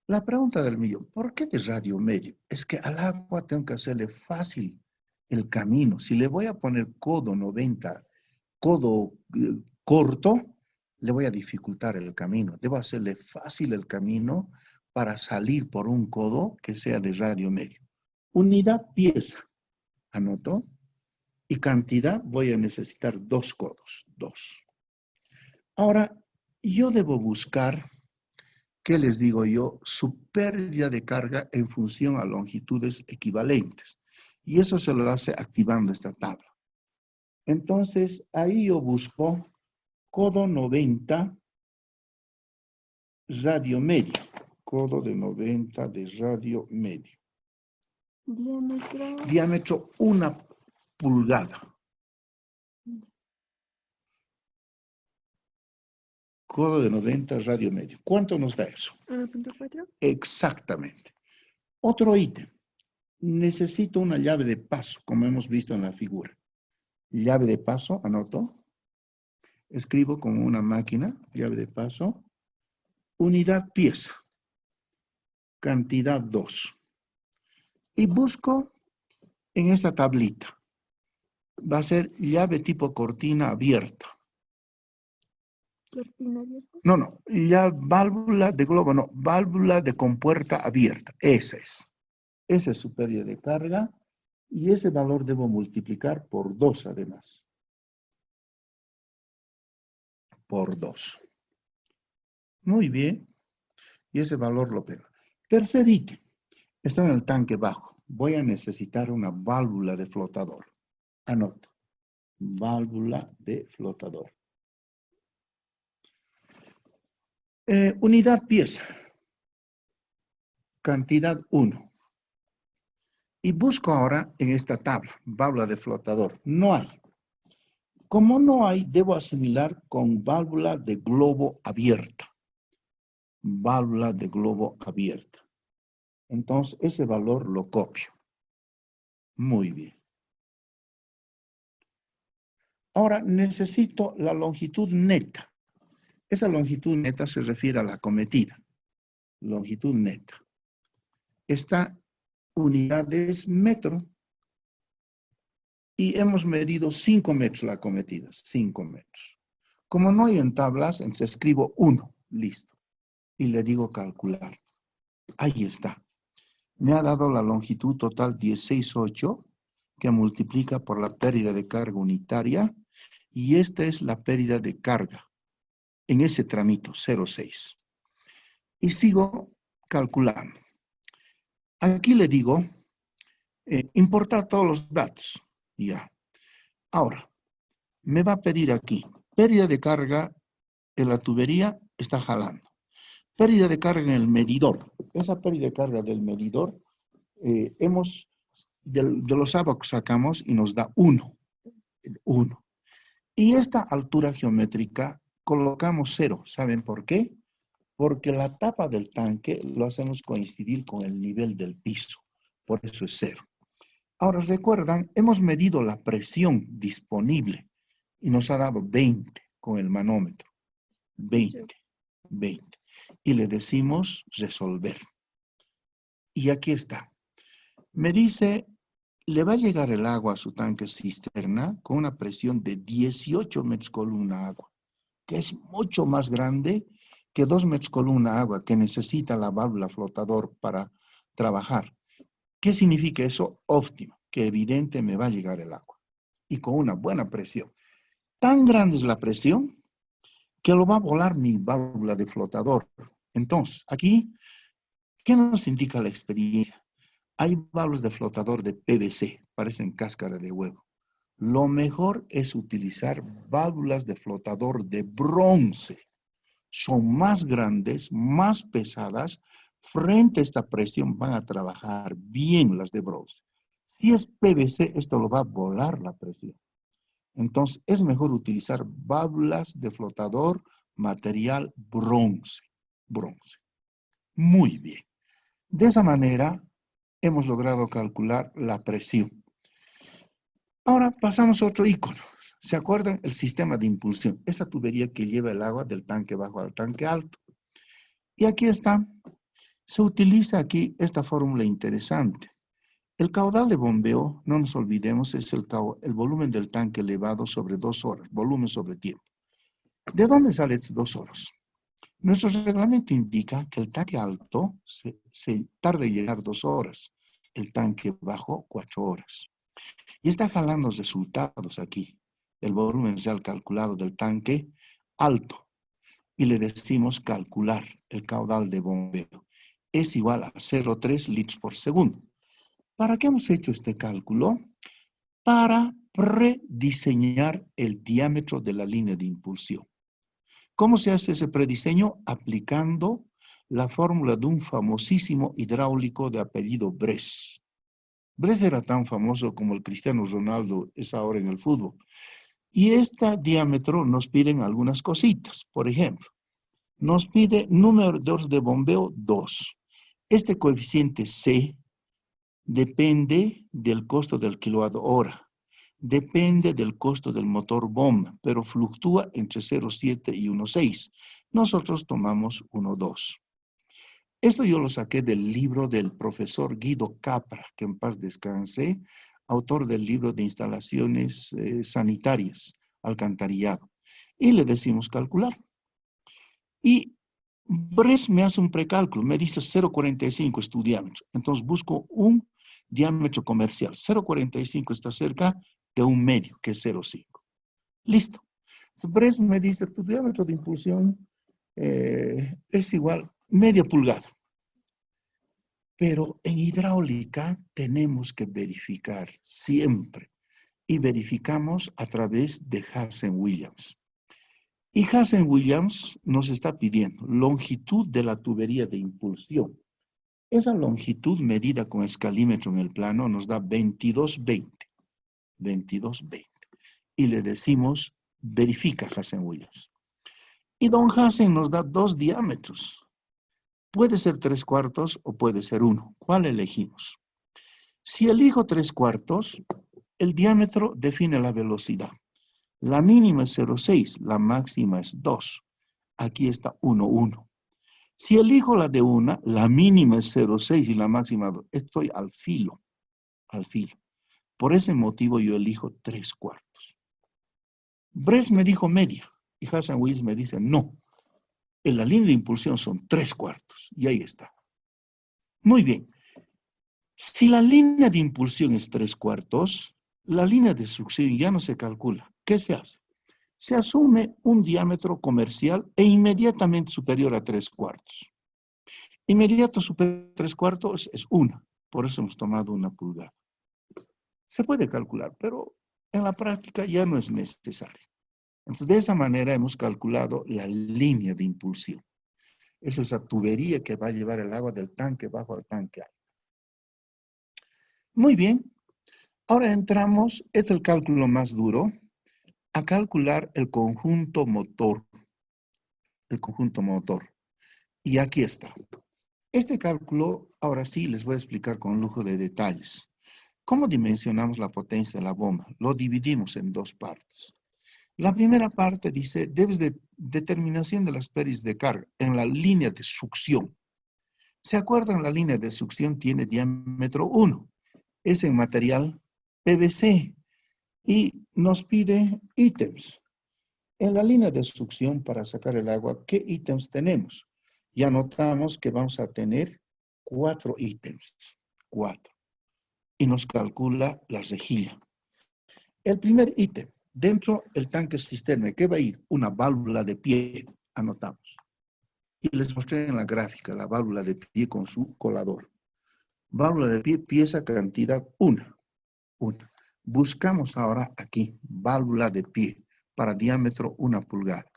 La pregunta del millón, ¿por qué de radio medio? Es que al agua tengo que hacerle fácil el camino. Si le voy a poner codo 90, codo corto, le voy a dificultar el camino. Debo hacerle fácil el camino para salir por un codo que sea de radio medio. Unidad pieza, anoto. Y cantidad voy a necesitar 2 codos, 2. Ahora, yo debo buscar, ¿qué les digo yo? Su pérdida de carga en función a longitudes equivalentes. Y eso se lo hace activando esta tabla. Entonces, ahí yo busco codo 90 radio medio. Codo de 90 de radio medio. Diámetro. Diámetro 1 pulgada. Codo de 90 radio medio. ¿Cuánto nos da eso? 1.4. Exactamente. Otro ítem. Necesito una llave de paso, como hemos visto en la figura. Llave de paso, anoto. Escribo como una máquina, llave de paso. Unidad pieza. Cantidad 2. Y busco en esta tablita. Va a ser llave tipo cortina abierta. ¿Cortina abierta? No, ya válvula de globo, no, válvula de compuerta abierta. Esa es. Esa es su pérdida de carga. Y ese valor debo multiplicar por 2 además. Por 2. Muy bien. Y ese valor lo pego. Tercer ítem. Está en el tanque bajo. voy a necesitar una válvula de flotador. Anoto, válvula de flotador. Unidad pieza, cantidad 1. Y busco ahora en esta tabla, válvula de flotador. No hay. Como no hay, debo asimilar con válvula de globo abierta. Válvula de globo abierta. Entonces, ese valor lo copio. Muy bien. Ahora, necesito la longitud neta. Esa longitud neta se refiere a la acometida. Longitud neta. Esta unidad es metro. Y hemos medido 5 metros la acometida. 5 metros. Como no hay en tablas, entonces escribo 1. Listo. Y le digo calcular. Ahí está. Me ha dado la longitud total 16,8 que multiplica por la pérdida de carga unitaria y esta es la pérdida de carga en ese tramito 0,6. Y sigo calculando. Aquí le digo importar todos los datos. Ya. Ahora, me va a pedir aquí pérdida de carga en la tubería está jalando. Pérdida de carga en el medidor. Esa pérdida de carga del medidor de los abacos sacamos y nos da 1. 1. Y esta altura geométrica colocamos 0. ¿Saben por qué? Porque la tapa del tanque lo hacemos coincidir con el nivel del piso. Por eso es 0. Ahora, recuerdan, hemos medido la presión disponible y nos ha dado 20 con el manómetro. 20. Y le decimos resolver. Y aquí está. Me dice, le va a llegar el agua a su tanque cisterna con una presión de 18 metros columna agua, que es mucho más grande que 2 metros columna agua que necesita la válvula flotador para trabajar. ¿Qué significa eso? Óptimo, que evidente me va a llegar el agua y con una buena presión. Tan grande es la presión que lo va a volar mi válvula de flotador. Entonces, aquí, ¿qué nos indica la experiencia? Hay válvulas de flotador de PVC, parecen cáscara de huevo. Lo mejor es utilizar válvulas de flotador de bronce. Son más grandes, más pesadas. Frente a esta presión van a trabajar bien las de bronce. Si es PVC, esto lo va a volar la presión. Entonces, es mejor utilizar válvulas de flotador material bronce. Bronce. Muy bien. De esa manera, hemos logrado calcular la presión. Ahora pasamos a otro icono. ¿Se acuerdan? El sistema de impulsión. Esa tubería que lleva el agua del tanque bajo al tanque alto. Y aquí está. Se utiliza aquí esta fórmula interesante. El caudal de bombeo, no nos olvidemos, es el volumen del tanque elevado sobre 2 horas. Volumen sobre tiempo. ¿De dónde salen esas 2 horas? Nuestro reglamento indica que el tanque alto se tarda en llegar 2 horas. El tanque bajo 4 horas. Y está jalando los resultados aquí. El volumen real calculado del tanque alto. Y le decimos calcular el caudal de bombeo. Es igual a 0,3 litros por segundo. ¿Para qué hemos hecho este cálculo? Para prediseñar el diámetro de la línea de impulsión. ¿Cómo se hace ese prediseño? Aplicando la fórmula de un famosísimo hidráulico de apellido Bres. Bres era tan famoso como el Cristiano Ronaldo es ahora en el fútbol. Y este diámetro nos piden algunas cositas. Por ejemplo, nos pide número de bombeo 2. Este coeficiente C depende del costo del kilowatt hora. Depende del costo del motor bomba, pero fluctúa entre 0,7 y 1,6. Nosotros tomamos 1,2. Esto yo lo saqué del libro del profesor Guido Capra, que en paz descanse, autor del libro de instalaciones sanitarias, alcantarillado. Y le decimos calcular. Y Bres me hace un precálculo, me dice 0,45 es tu diámetro. Entonces busco un diámetro comercial. 0,45 está cerca de un medio, que es 0,5. Listo. Bres me dice, tu diámetro de impulsión es igual media pulgada. Pero en hidráulica tenemos que verificar siempre. Y verificamos a través de Hazen-Williams. Y Hazen-Williams nos está pidiendo longitud de la tubería de impulsión. Esa longitud medida con escalímetro en el plano nos da 2220. 2220. Y le decimos, verifica Hazen-Williams. Y don Hazen nos da dos diámetros. Puede ser 3/4 o puede ser 1. ¿Cuál elegimos? Si elijo 3/4, el diámetro define la velocidad. La mínima es 0,6, la máxima es 2. Aquí está 1,1. Si elijo la de 1, la mínima es 0,6 y la máxima 2. Estoy al filo, al filo. Por ese motivo yo elijo 3/4. Bress me dijo media y Hazen-Williams me dice no. En la línea de impulsión son 3/4 y ahí está. Muy bien. Si la línea de impulsión es 3/4, la línea de succión ya no se calcula. ¿Qué se hace? Se asume un diámetro comercial e inmediatamente superior a 3/4. Inmediato superior a 3/4 es 1. Por eso hemos tomado 1 pulgada. Se puede calcular, pero en la práctica ya no es necesario. Entonces, de esa manera hemos calculado la línea de impulsión. Es esa tubería que va a llevar el agua del tanque bajo al tanque alto. Muy bien. Ahora entramos, es el cálculo más duro, a calcular el conjunto motor. El conjunto motor. Y aquí está. Este cálculo, ahora sí, les voy a explicar con lujo de detalles. ¿Cómo dimensionamos la potencia de la bomba? Lo dividimos en dos partes. La primera parte dice, debes de determinación de las pérdidas de carga en la línea de succión. ¿Se acuerdan? La línea de succión tiene diámetro 1. Es en material PVC. Y nos pide ítems. En la línea de succión para sacar el agua, ¿qué ítems tenemos? Ya notamos que vamos a tener 4 ítems. 4. Y nos calcula la rejilla. El primer ítem, dentro del tanque cisterna, ¿qué va a ir? Una válvula de pie, anotamos. Y les mostré en la gráfica la válvula de pie con su colador. Válvula de pie, pieza, cantidad, 1. Buscamos ahora aquí, válvula de pie, para diámetro 1 pulgada.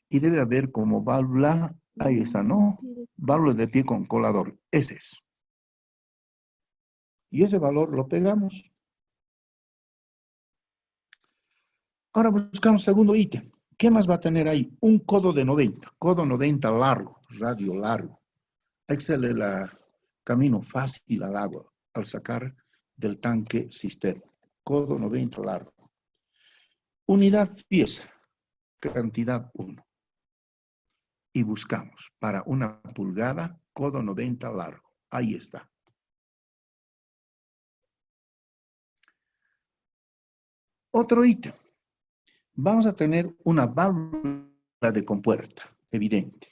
Y debe haber como válvula, ahí está, ¿no? Válvula de pie con colador, ese es. Y ese valor lo pegamos. Ahora buscamos segundo ítem. ¿Qué más va a tener ahí? Un codo de 90. Codo 90 largo, radio largo. Hay que hacerle el camino fácil al agua al sacar del tanque cisterna. Codo 90 largo. Unidad pieza. Cantidad 1. Y buscamos para 1 pulgada, codo 90 largo. Ahí está. Otro ítem. Vamos a tener una válvula de compuerta, evidente.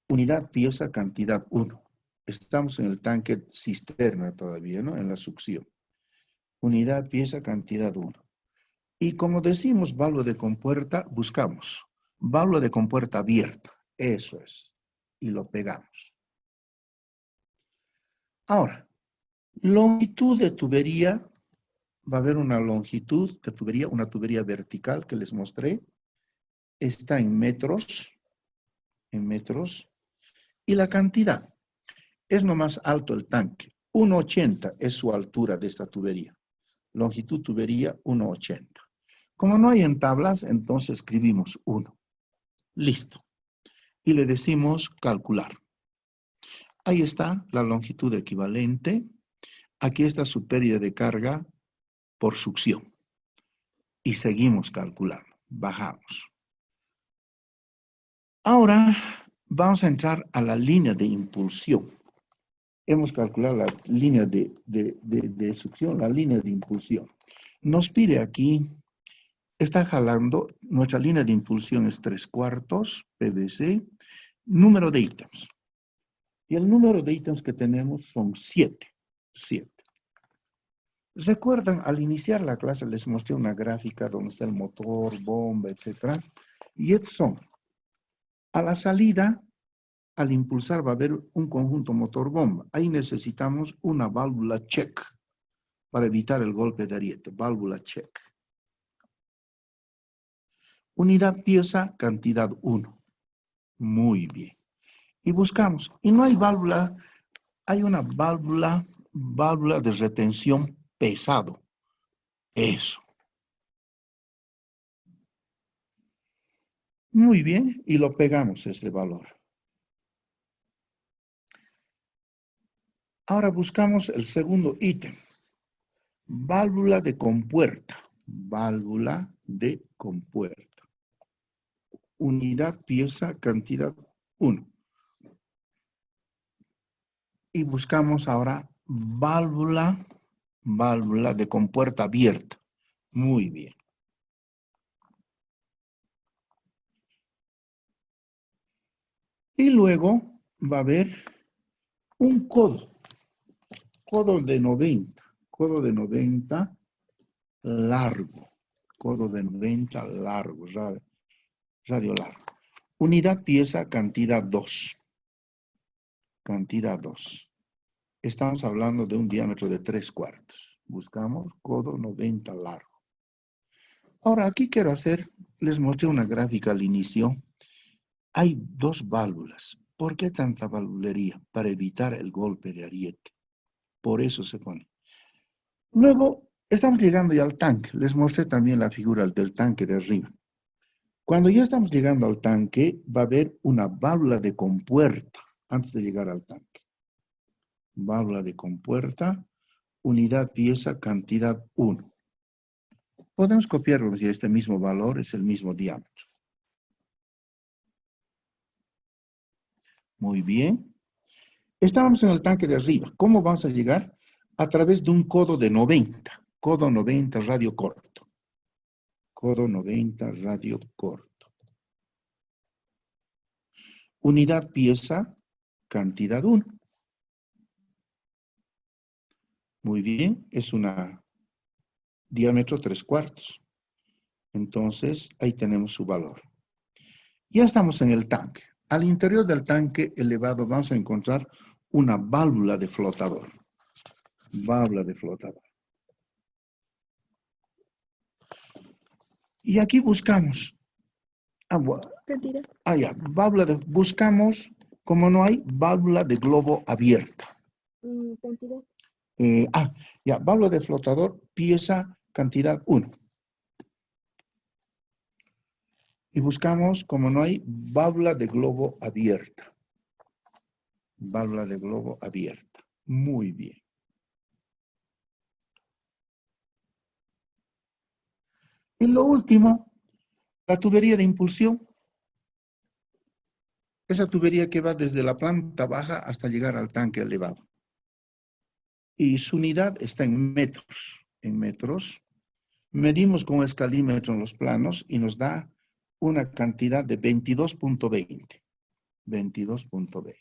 Unidad, pieza, cantidad 1. Estamos en el tanque cisterna todavía, ¿no? En la succión. Unidad, pieza, cantidad 1. Y como decimos válvula de compuerta, buscamos válvula de compuerta abierta. Eso es. Y lo pegamos. Ahora, longitud de tubería. Va a haber una longitud de tubería, una tubería vertical que les mostré. Está en metros. Y la cantidad. Es lo más alto el tanque. 1,80 es su altura de esta tubería. Longitud tubería 1,80. Como no hay en tablas, entonces escribimos 1. Listo. Y le decimos calcular. Ahí está la longitud equivalente. Aquí está su pérdida de carga por succión. Y seguimos calculando. Bajamos. Ahora vamos a entrar a la línea de impulsión. Hemos calculado la línea de succión, la línea de impulsión. Nos pide aquí, está jalando, nuestra línea de impulsión es 3/4 PVC, número de ítems. Y el número de ítems que tenemos son 7. 7. ¿Recuerdan? Al iniciar la clase les mostré una gráfica donde está el motor, bomba, etc. Y estos son, a la salida, al impulsar va a haber un conjunto motor-bomba. Ahí necesitamos una válvula check para evitar el golpe de ariete. Válvula check. Unidad pieza, cantidad 1. Muy bien. Y buscamos. Y no hay válvula, hay una válvula de retención pesado. Eso. Muy bien. Y lo pegamos este valor. Ahora buscamos el segundo ítem. Válvula de compuerta. Válvula de compuerta. Unidad, pieza, cantidad 1. Y buscamos ahora válvula de compuerta abierta. Muy bien. Y luego va a haber un codo. Codo de 90. Codo de 90 largo. Codo de 90 largo. Radio largo. Unidad, pieza, cantidad 2. Cantidad 2. Estamos hablando de un diámetro de 3/4. Buscamos codo 90 largo. Ahora, aquí quiero les mostré una gráfica al inicio. Hay 2 válvulas. ¿Por qué tanta valvulería? Para evitar el golpe de ariete. Por eso se pone. Luego, estamos llegando ya al tanque. Les mostré también la figura del tanque de arriba. Cuando ya estamos llegando al tanque, va a haber una válvula de compuerta antes de llegar al tanque. Válvula de compuerta, unidad, pieza, cantidad 1. Podemos copiarlo si este mismo valor es el mismo diámetro. Muy bien. Estábamos en el tanque de arriba. ¿Cómo vamos a llegar? A través de un codo de 90. Codo 90, radio corto. Codo 90, radio corto. Unidad, pieza, cantidad 1. Muy bien, es una diámetro 3/4. Entonces, ahí tenemos su valor. Ya estamos en el tanque. Al interior del tanque elevado vamos a encontrar una válvula de flotador. Válvula de flotador. Y aquí buscamos. Buscamos, como no hay, válvula de globo abierta. Cantidad. Válvula de flotador, pieza, cantidad 1. Y buscamos, como no hay, válvula de globo abierta. Válvula de globo abierta. Muy bien. Y lo último, la tubería de impulsión. Esa tubería que va desde la planta baja hasta llegar al tanque elevado. Y su unidad está en metros. En metros. Medimos con escalímetro en los planos y nos da una cantidad de 22.20. 22.20.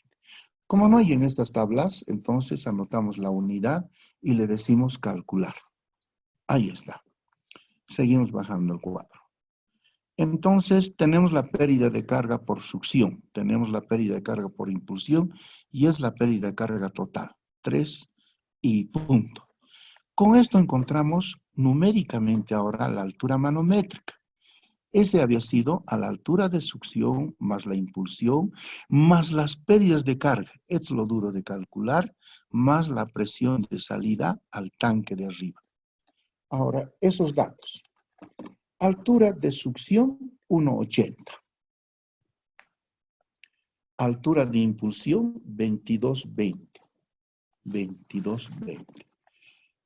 Como no hay en estas tablas, entonces anotamos la unidad y le decimos calcular. Ahí está. Seguimos bajando el cuadro. Entonces, tenemos la pérdida de carga por succión, tenemos la pérdida de carga por impulsión y es la pérdida de carga total. 3 y punto. Con esto encontramos numéricamente ahora la altura manométrica. Ese había sido a la altura de succión, más la impulsión, más las pérdidas de carga. Es lo duro de calcular, más la presión de salida al tanque de arriba. Ahora, esos datos. Altura de succión, 1,80. Altura de impulsión, 22,20. 22,20.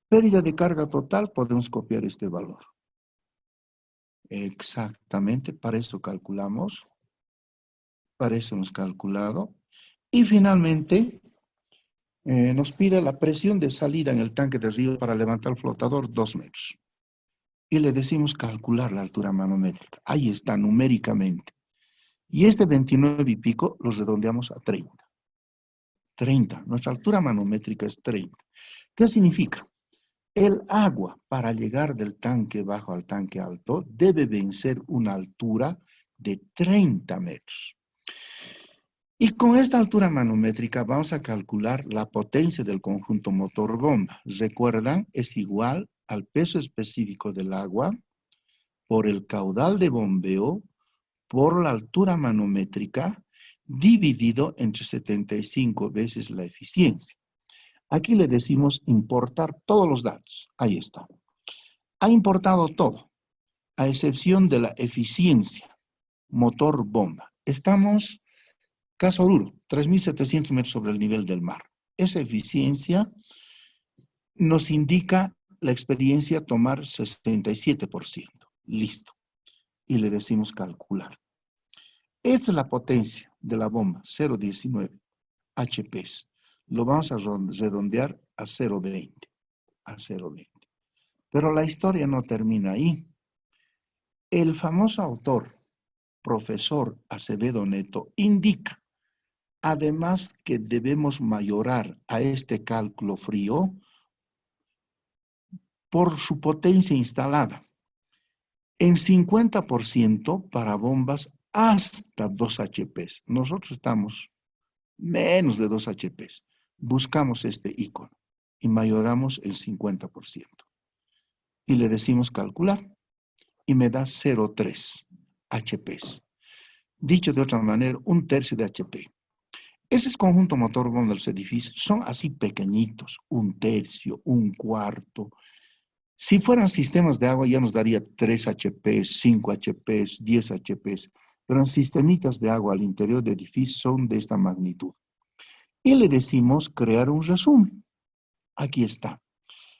Pérdida de carga total, podemos copiar este valor. Exactamente, para eso calculamos. Para eso hemos calculado. Y finalmente, nos pide la presión de salida en el tanque de arriba para levantar el flotador 2 metros. Y le decimos calcular la altura manométrica. Ahí está, numéricamente. Y este 29 y pico los redondeamos a 30. 30. Nuestra altura manométrica es 30. ¿Qué significa? El agua para llegar del tanque bajo al tanque alto debe vencer una altura de 30 metros. Y con esta altura manométrica vamos a calcular la potencia del conjunto motor-bomba. Recuerdan, es igual al peso específico del agua por el caudal de bombeo por la altura manométrica dividido entre 75 veces la eficiencia. Aquí le decimos importar todos los datos. Ahí está. Ha importado todo, a excepción de la eficiencia motor-bomba. Estamos, caso Oruro, 3.700 metros sobre el nivel del mar. Esa eficiencia nos indica la experiencia tomar 67%. Listo. Y le decimos calcular. Esta es la potencia de la bomba, 0,19 HPs. Lo vamos a redondear a 0,20. A 0,20. Pero la historia no termina ahí. El famoso autor, profesor Acevedo Neto, indica, además, que debemos mayorar a este cálculo frío por su potencia instalada en 50% para bombas hasta 2 HPs. Nosotros estamos menos de 2 HPs. Buscamos este icono y mayoramos el 50%. Y le decimos calcular y me da 0,3 HPs. Dicho de otra manera, 1/3 de HP. Ese conjunto motor bomba de los edificios son así pequeñitos, 1/3, 1/4. Si fueran sistemas de agua ya nos daría 3 HPs, 5 HPs, 10 HPs, pero en sistemitas de agua al interior de edificios son de esta magnitud. Y le decimos crear un resumen. Aquí está.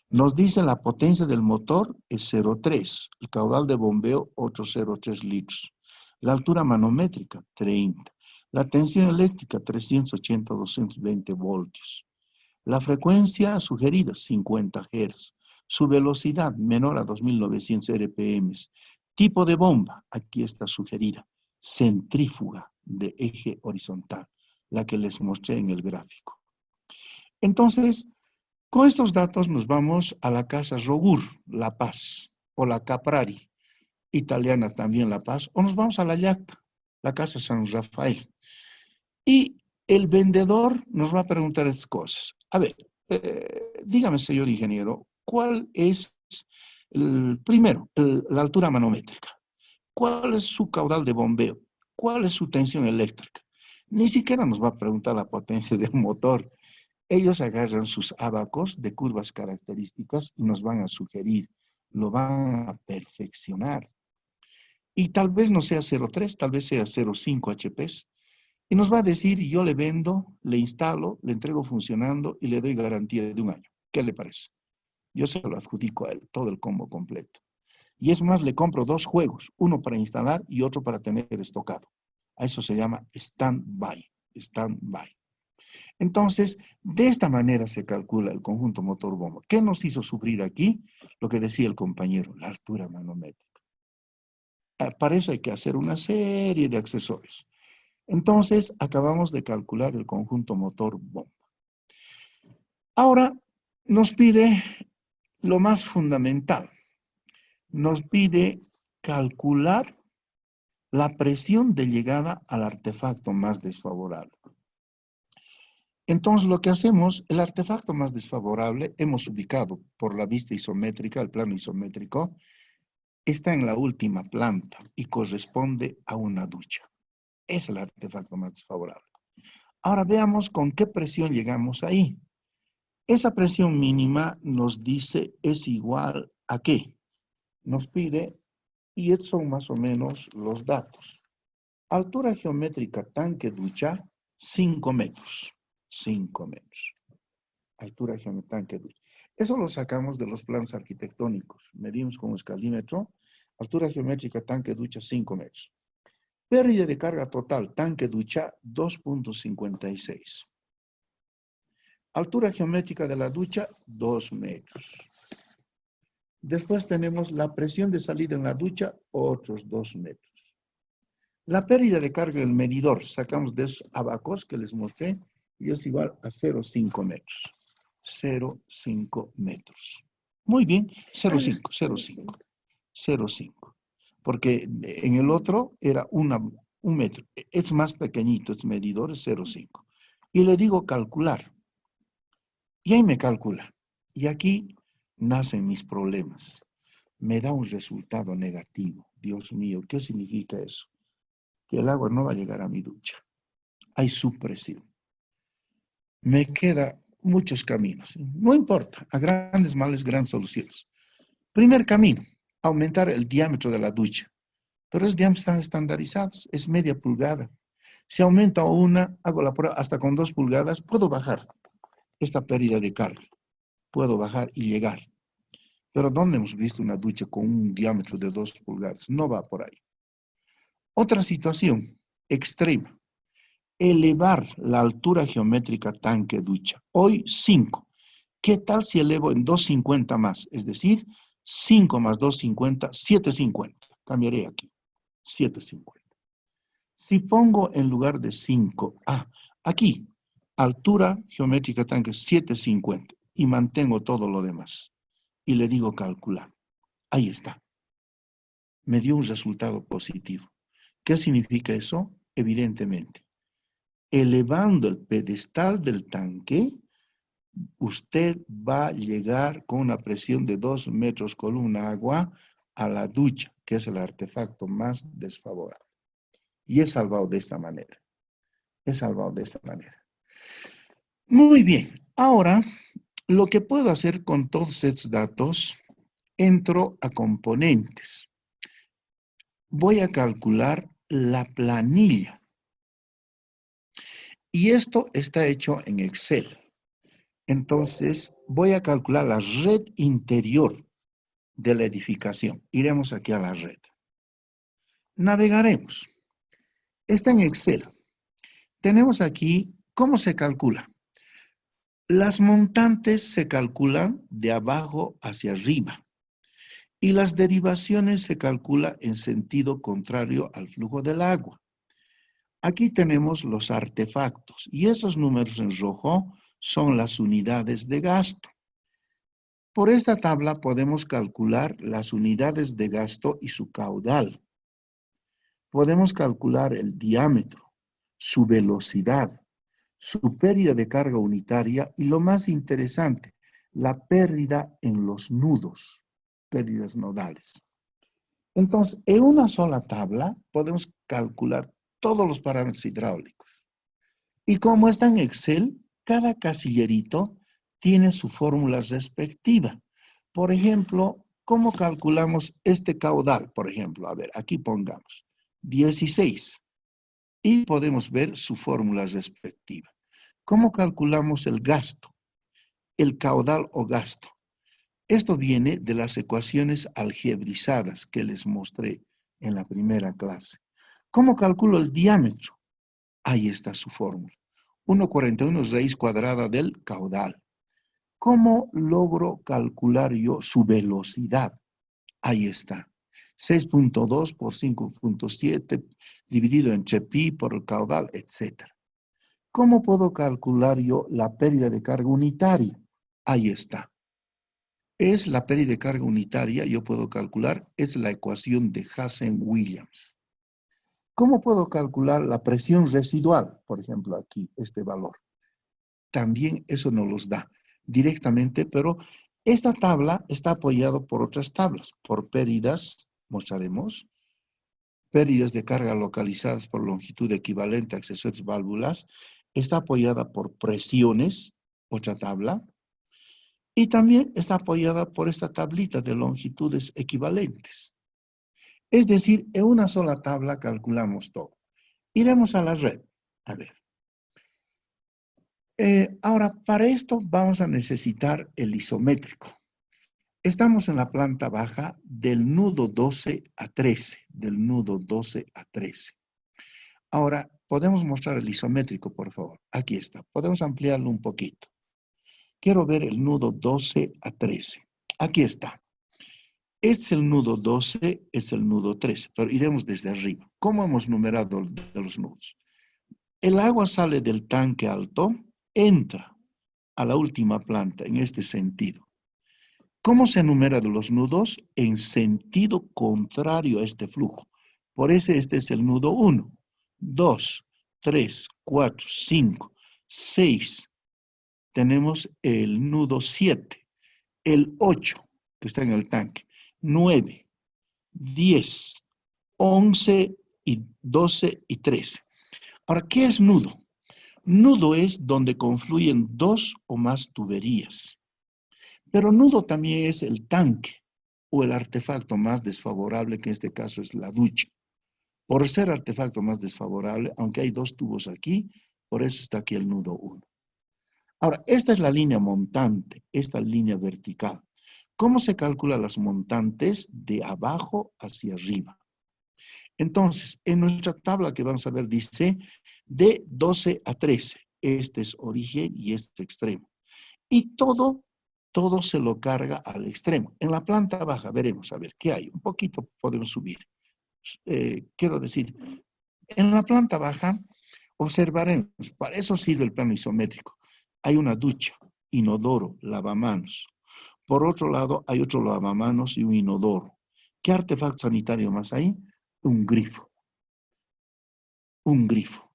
Nos dice la potencia del motor es 0,3, el caudal de bombeo otros 0,3 litros, la altura manométrica 30, la tensión eléctrica 380-220 voltios, la frecuencia sugerida 50 Hz, su velocidad menor a 2.900 RPM, tipo de bomba, aquí está sugerida, centrífuga de eje horizontal, la que les mostré en el gráfico. Entonces, con estos datos nos vamos a la Casa Rogur, La Paz, o la Caprari, italiana también La Paz, o nos vamos a la Yacta, la Casa San Rafael. Y el vendedor nos va a preguntar estas cosas. A ver, dígame, señor ingeniero, ¿cuál es, primero, la altura manométrica? ¿Cuál es su caudal de bombeo? ¿Cuál es su tensión eléctrica? Ni siquiera nos va a preguntar la potencia del motor. Ellos agarran sus abacos de curvas características y nos van a sugerir, lo van a perfeccionar. Y tal vez no sea 0,3, tal vez sea 0,5 HPs. Y nos va a decir, yo le vendo, le instalo, le entrego funcionando y le doy garantía de 1 año. ¿Qué le parece? Yo se lo adjudico a él, todo el combo completo. Y es más, le compro 2 juegos, uno para instalar y otro para tener estocado. A eso se llama stand-by, stand-by. Entonces, de esta manera se calcula el conjunto motor-bomba. ¿Qué nos hizo sufrir aquí? Lo que decía el compañero, la altura manométrica. Para eso hay que hacer una serie de accesorios. Entonces, acabamos de calcular el conjunto motor-bomba. Ahora, nos pide lo más fundamental. Nos pide calcular la presión de llegada al artefacto más desfavorable. Entonces, lo que hacemos, el artefacto más desfavorable, hemos ubicado por la vista isométrica, el plano isométrico, está en la última planta y corresponde a una ducha. Es el artefacto más desfavorable. Ahora veamos con qué presión llegamos ahí. Esa presión mínima nos dice es igual a qué. Nos pide, y estos son más o menos los datos. Altura geométrica tanque ducha, 5 metros. 5 metros. Altura geométrica tanque ducha. Eso lo sacamos de los planos arquitectónicos. Medimos con un escalímetro. Altura geométrica tanque ducha, 5 metros. Pérdida de carga total, tanque ducha, 2.56. Altura geométrica de la ducha, 2 metros. Después tenemos la presión de salida en la ducha, otros 2 metros. La pérdida de carga del medidor, sacamos de esos abacos que les mostré, y es igual a 0,5 metros. 0,5 metros. Muy bien, 0,5. Porque en el otro era un metro. Es más pequeñito, este medidor es 0,5. Y le digo calcular. Y ahí me calcula. Y aquí nacen mis problemas. Me da un resultado negativo. Dios mío, ¿qué significa eso? Que el agua no va a llegar a mi ducha. Hay supresión. Me quedan muchos caminos. No importa, a grandes males, grandes soluciones. Primer camino, aumentar el diámetro de la ducha. Pero los diámetros están estandarizados, es media pulgada. Si aumento a una, hago la prueba hasta con 2 pulgadas, puedo bajar esta pérdida de carga. Puedo bajar y llegar. Pero ¿dónde hemos visto una ducha con un diámetro de 2 pulgadas? No va por ahí. Otra situación extrema. Elevar la altura geométrica tanque-ducha. Hoy 5. ¿Qué tal si elevo en 2,50 más? Es decir, 5 más 2,50, 7,50. Cambiaré aquí. 7,50. Si pongo en lugar de 5, aquí, altura geométrica tanque 7,50 y mantengo todo lo demás. Y le digo calcular. Ahí está. Me dio un resultado positivo. ¿Qué significa eso? Evidentemente, elevando el pedestal del tanque, usted va a llegar con una presión de 2 metros columna agua a la ducha, que es el artefacto más desfavorable. Y he salvado de esta manera. He salvado de esta manera. Muy bien. Ahora, lo que puedo hacer con todos estos datos, entro a componentes. Voy a calcular la planilla. Y esto está hecho en Excel. Entonces, voy a calcular la red interior de la edificación. Iremos aquí a la red. Navegaremos. Está en Excel. Tenemos aquí cómo se calcula. Las montantes se calculan de abajo hacia arriba y las derivaciones se calculan en sentido contrario al flujo del agua. Aquí tenemos los artefactos y esos números en rojo son las unidades de gasto. Por esta tabla podemos calcular las unidades de gasto y su caudal. Podemos calcular el diámetro, su velocidad, su pérdida de carga unitaria y lo más interesante, la pérdida en los nudos, pérdidas nodales. Entonces, en una sola tabla podemos calcular todos los parámetros hidráulicos. Y como está en Excel, cada casillerito tiene su fórmula respectiva. Por ejemplo, ¿cómo calculamos este caudal? Por ejemplo, a ver, aquí pongamos 16 y podemos ver su fórmula respectiva. ¿Cómo calculamos el gasto? El caudal o gasto. Esto viene de las ecuaciones algebrizadas que les mostré en la primera clase. ¿Cómo calculo el diámetro? Ahí está su fórmula. 1,41 raíz cuadrada del caudal. ¿Cómo logro calcular yo su velocidad? Ahí está. 6,2 por 5,7 dividido entre pi por el caudal, etc. ¿Cómo puedo calcular yo la pérdida de carga unitaria? Ahí está. Es la pérdida de carga unitaria, yo puedo calcular, es la ecuación de Hazen-Williams. ¿Cómo puedo calcular la presión residual? Por ejemplo, aquí, este valor. También eso nos los da directamente, pero esta tabla está apoyada por otras tablas, por pérdidas, mostraremos, pérdidas de carga localizadas por longitud equivalente a accesorios válvulas, está apoyada por presiones, otra tabla, y también está apoyada por esta tablita de longitudes equivalentes. Es decir, en una sola tabla calculamos todo. Iremos a la red. A ver. Ahora, para esto vamos a necesitar el isométrico. Estamos en la planta baja del nudo 12 a 13. Del nudo 12 a 13. Ahora, podemos mostrar el isométrico, por favor. Aquí está. Podemos ampliarlo un poquito. Quiero ver el nudo 12 a 13. Aquí está. Este es el nudo 12, es el nudo 13, pero iremos desde arriba. ¿Cómo hemos numerado de los nudos? El agua sale del tanque alto, entra a la última planta en este sentido. ¿Cómo se enumeran los nudos? En sentido contrario a este flujo. Por eso este es el nudo 1. 2, 3, 4, 5, 6. Tenemos el nudo 7, el 8, que está en el tanque, 9, 10, 11, y 12 y 13. Ahora, ¿qué es nudo? Nudo es donde confluyen dos o más tuberías. Pero nudo también es el tanque o el artefacto más desfavorable, que en este caso es la ducha. Por ser artefacto más desfavorable, aunque hay dos tubos aquí, por eso está aquí el nudo 1. Ahora, esta es la línea montante, esta línea vertical. ¿Cómo se calculan las montantes? De abajo hacia arriba. Entonces, en nuestra tabla que vamos a ver dice de 12 a 13. Este es origen y este extremo. Y todo se lo carga al extremo. En la planta baja veremos, a ver, ¿qué hay? Un poquito podemos subir. Quiero decir, en la planta baja observaremos, para eso sirve el plano isométrico. Hay una ducha, inodoro, lavamanos. Por otro lado, hay otro lavamanos y un inodoro. ¿Qué artefacto sanitario más hay? Un grifo. Un grifo.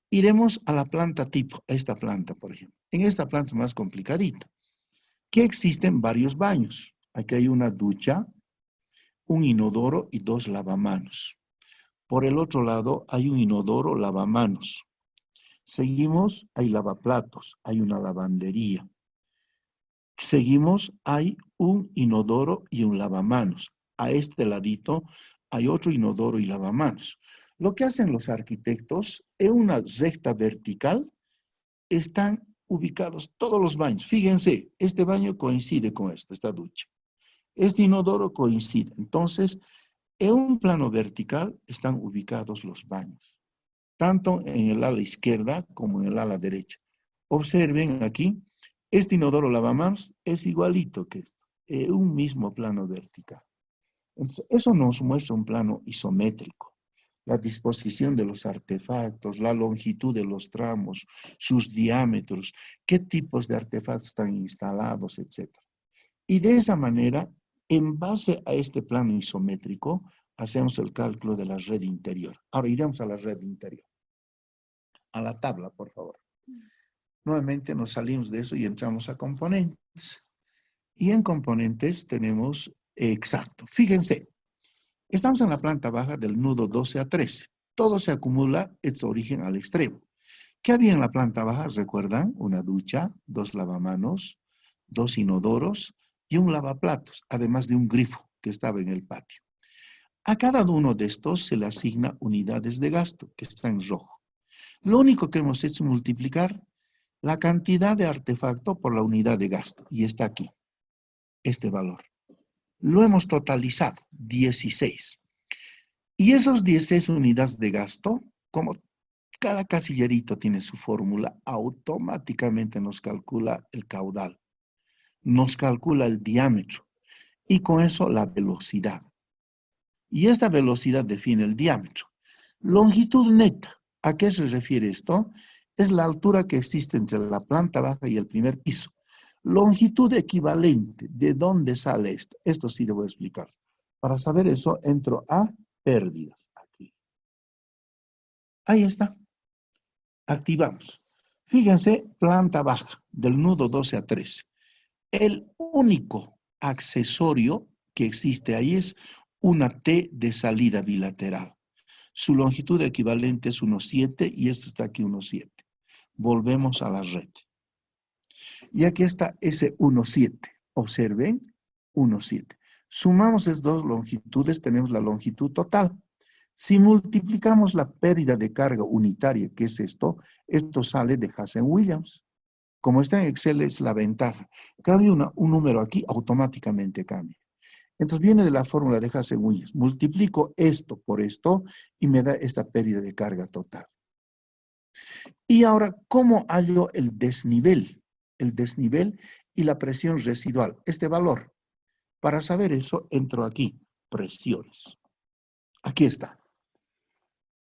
Iremos a la planta tipo, a esta planta, por ejemplo. En esta planta es más complicadita, que existen varios baños. Aquí hay una ducha, un inodoro y dos lavamanos. Por el otro lado hay un inodoro, lavamanos. Seguimos, hay lavaplatos, hay una lavandería. Seguimos, hay un inodoro y un lavamanos. A este ladito hay otro inodoro y lavamanos. Lo que hacen los arquitectos, en una recta vertical, están ubicados todos los baños. Fíjense, este baño coincide con esta ducha. Este inodoro coincide. Entonces, en un plano vertical están ubicados los baños, tanto en el ala izquierda como en el ala derecha. Observen aquí, este inodoro lavamanos es igualito que esto, en un mismo plano vertical. Entonces, eso nos muestra un plano isométrico. La disposición de los artefactos, la longitud de los tramos, sus diámetros, qué tipos de artefactos están instalados, etc. Y de esa manera, en base a este plano isométrico, hacemos el cálculo de la red interior. Ahora iremos a la red interior. A la tabla, por favor. Nuevamente nos salimos de eso y entramos a componentes. Y en componentes tenemos, exacto, fíjense, estamos en la planta baja del nudo 12 a 13. Todo se acumula en su origen al extremo. ¿Qué había en la planta baja? ¿Recuerdan? Una ducha, dos lavamanos, dos inodoros y un lavaplatos, además de un grifo que estaba en el patio. A cada uno de estos se le asigna unidades de gasto, que está en rojo. Lo único que hemos hecho es multiplicar la cantidad de artefacto por la unidad de gasto, y está aquí, este valor. Lo hemos totalizado, 16. Y esos 16 unidades de gasto, como cada casillerito tiene su fórmula, automáticamente nos calcula el caudal, nos calcula el diámetro y con eso la velocidad. Y esta velocidad define el diámetro. Longitud neta, ¿a qué se refiere esto? Es la altura que existe entre la planta baja y el primer piso. Longitud equivalente, ¿de dónde sale esto? Esto sí debo explicar. Para saber eso, entro a pérdidas. Aquí. Ahí está. Activamos. Fíjense, planta baja, del nudo 12 a 13. El único accesorio que existe ahí es una T de salida bilateral. Su longitud equivalente es 1,7 y esto está aquí 1,7. Volvemos a la red. Y aquí está ese 1,7. Observen, 1,7. Sumamos esas dos longitudes, tenemos la longitud total. Si multiplicamos la pérdida de carga unitaria, que es esto sale de Hazen-Williams. Como está en Excel es la ventaja. Cambia un número aquí, automáticamente cambia. Entonces viene de la fórmula de Hazen-Williams. Multiplico esto por esto y me da esta pérdida de carga total. Y ahora, ¿cómo hallo el desnivel? El desnivel y la presión residual. Este valor. Para saber eso, entro aquí. Presiones. Aquí está.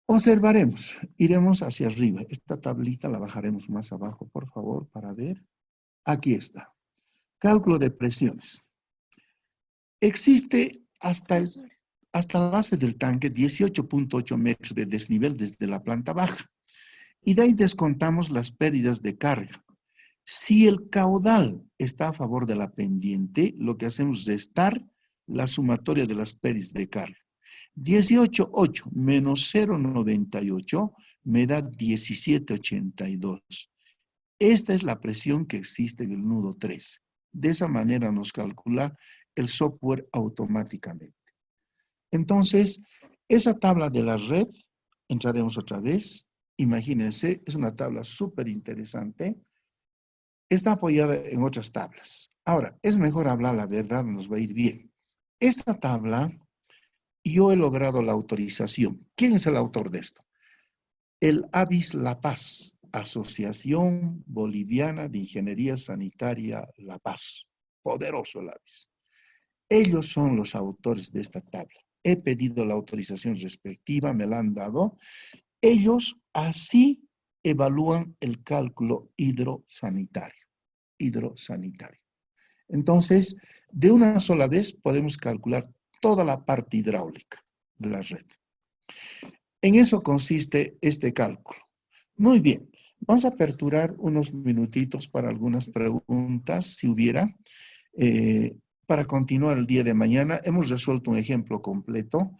Observaremos, iremos hacia arriba. Esta tablita la bajaremos más abajo, por favor, para ver. Aquí está. Cálculo de presiones. Existe hasta el hasta la base del tanque, 18.8 metros de desnivel desde la planta baja. Y de ahí descontamos las pérdidas de carga. Si el caudal está a favor de la pendiente, lo que hacemos es restar la sumatoria de las pérdidas de carga. 18.8 menos 0.98 me da 17.82. Esta es la presión que existe en el nudo 3. De esa manera nos calcula el software automáticamente. Entonces, esa tabla de la red, entraremos otra vez. Imagínense, es una tabla súper interesante. Está apoyada en otras tablas. Ahora, es mejor hablar la verdad, nos va a ir bien. Esta tabla, yo he logrado la autorización. ¿Quién es el autor de esto? El ABIS La Paz, Asociación Boliviana de Ingeniería Sanitaria La Paz. Poderoso el ABIS. Ellos son los autores de esta tabla. He pedido la autorización respectiva, me la han dado. Ellos así evalúan el cálculo hidrosanitario. Entonces, de una sola vez podemos calcular toda la parte hidráulica de la red. En eso consiste este cálculo. Muy bien, vamos a aperturar unos minutitos para algunas preguntas, si hubiera. Para continuar el día de mañana, hemos resuelto un ejemplo completo.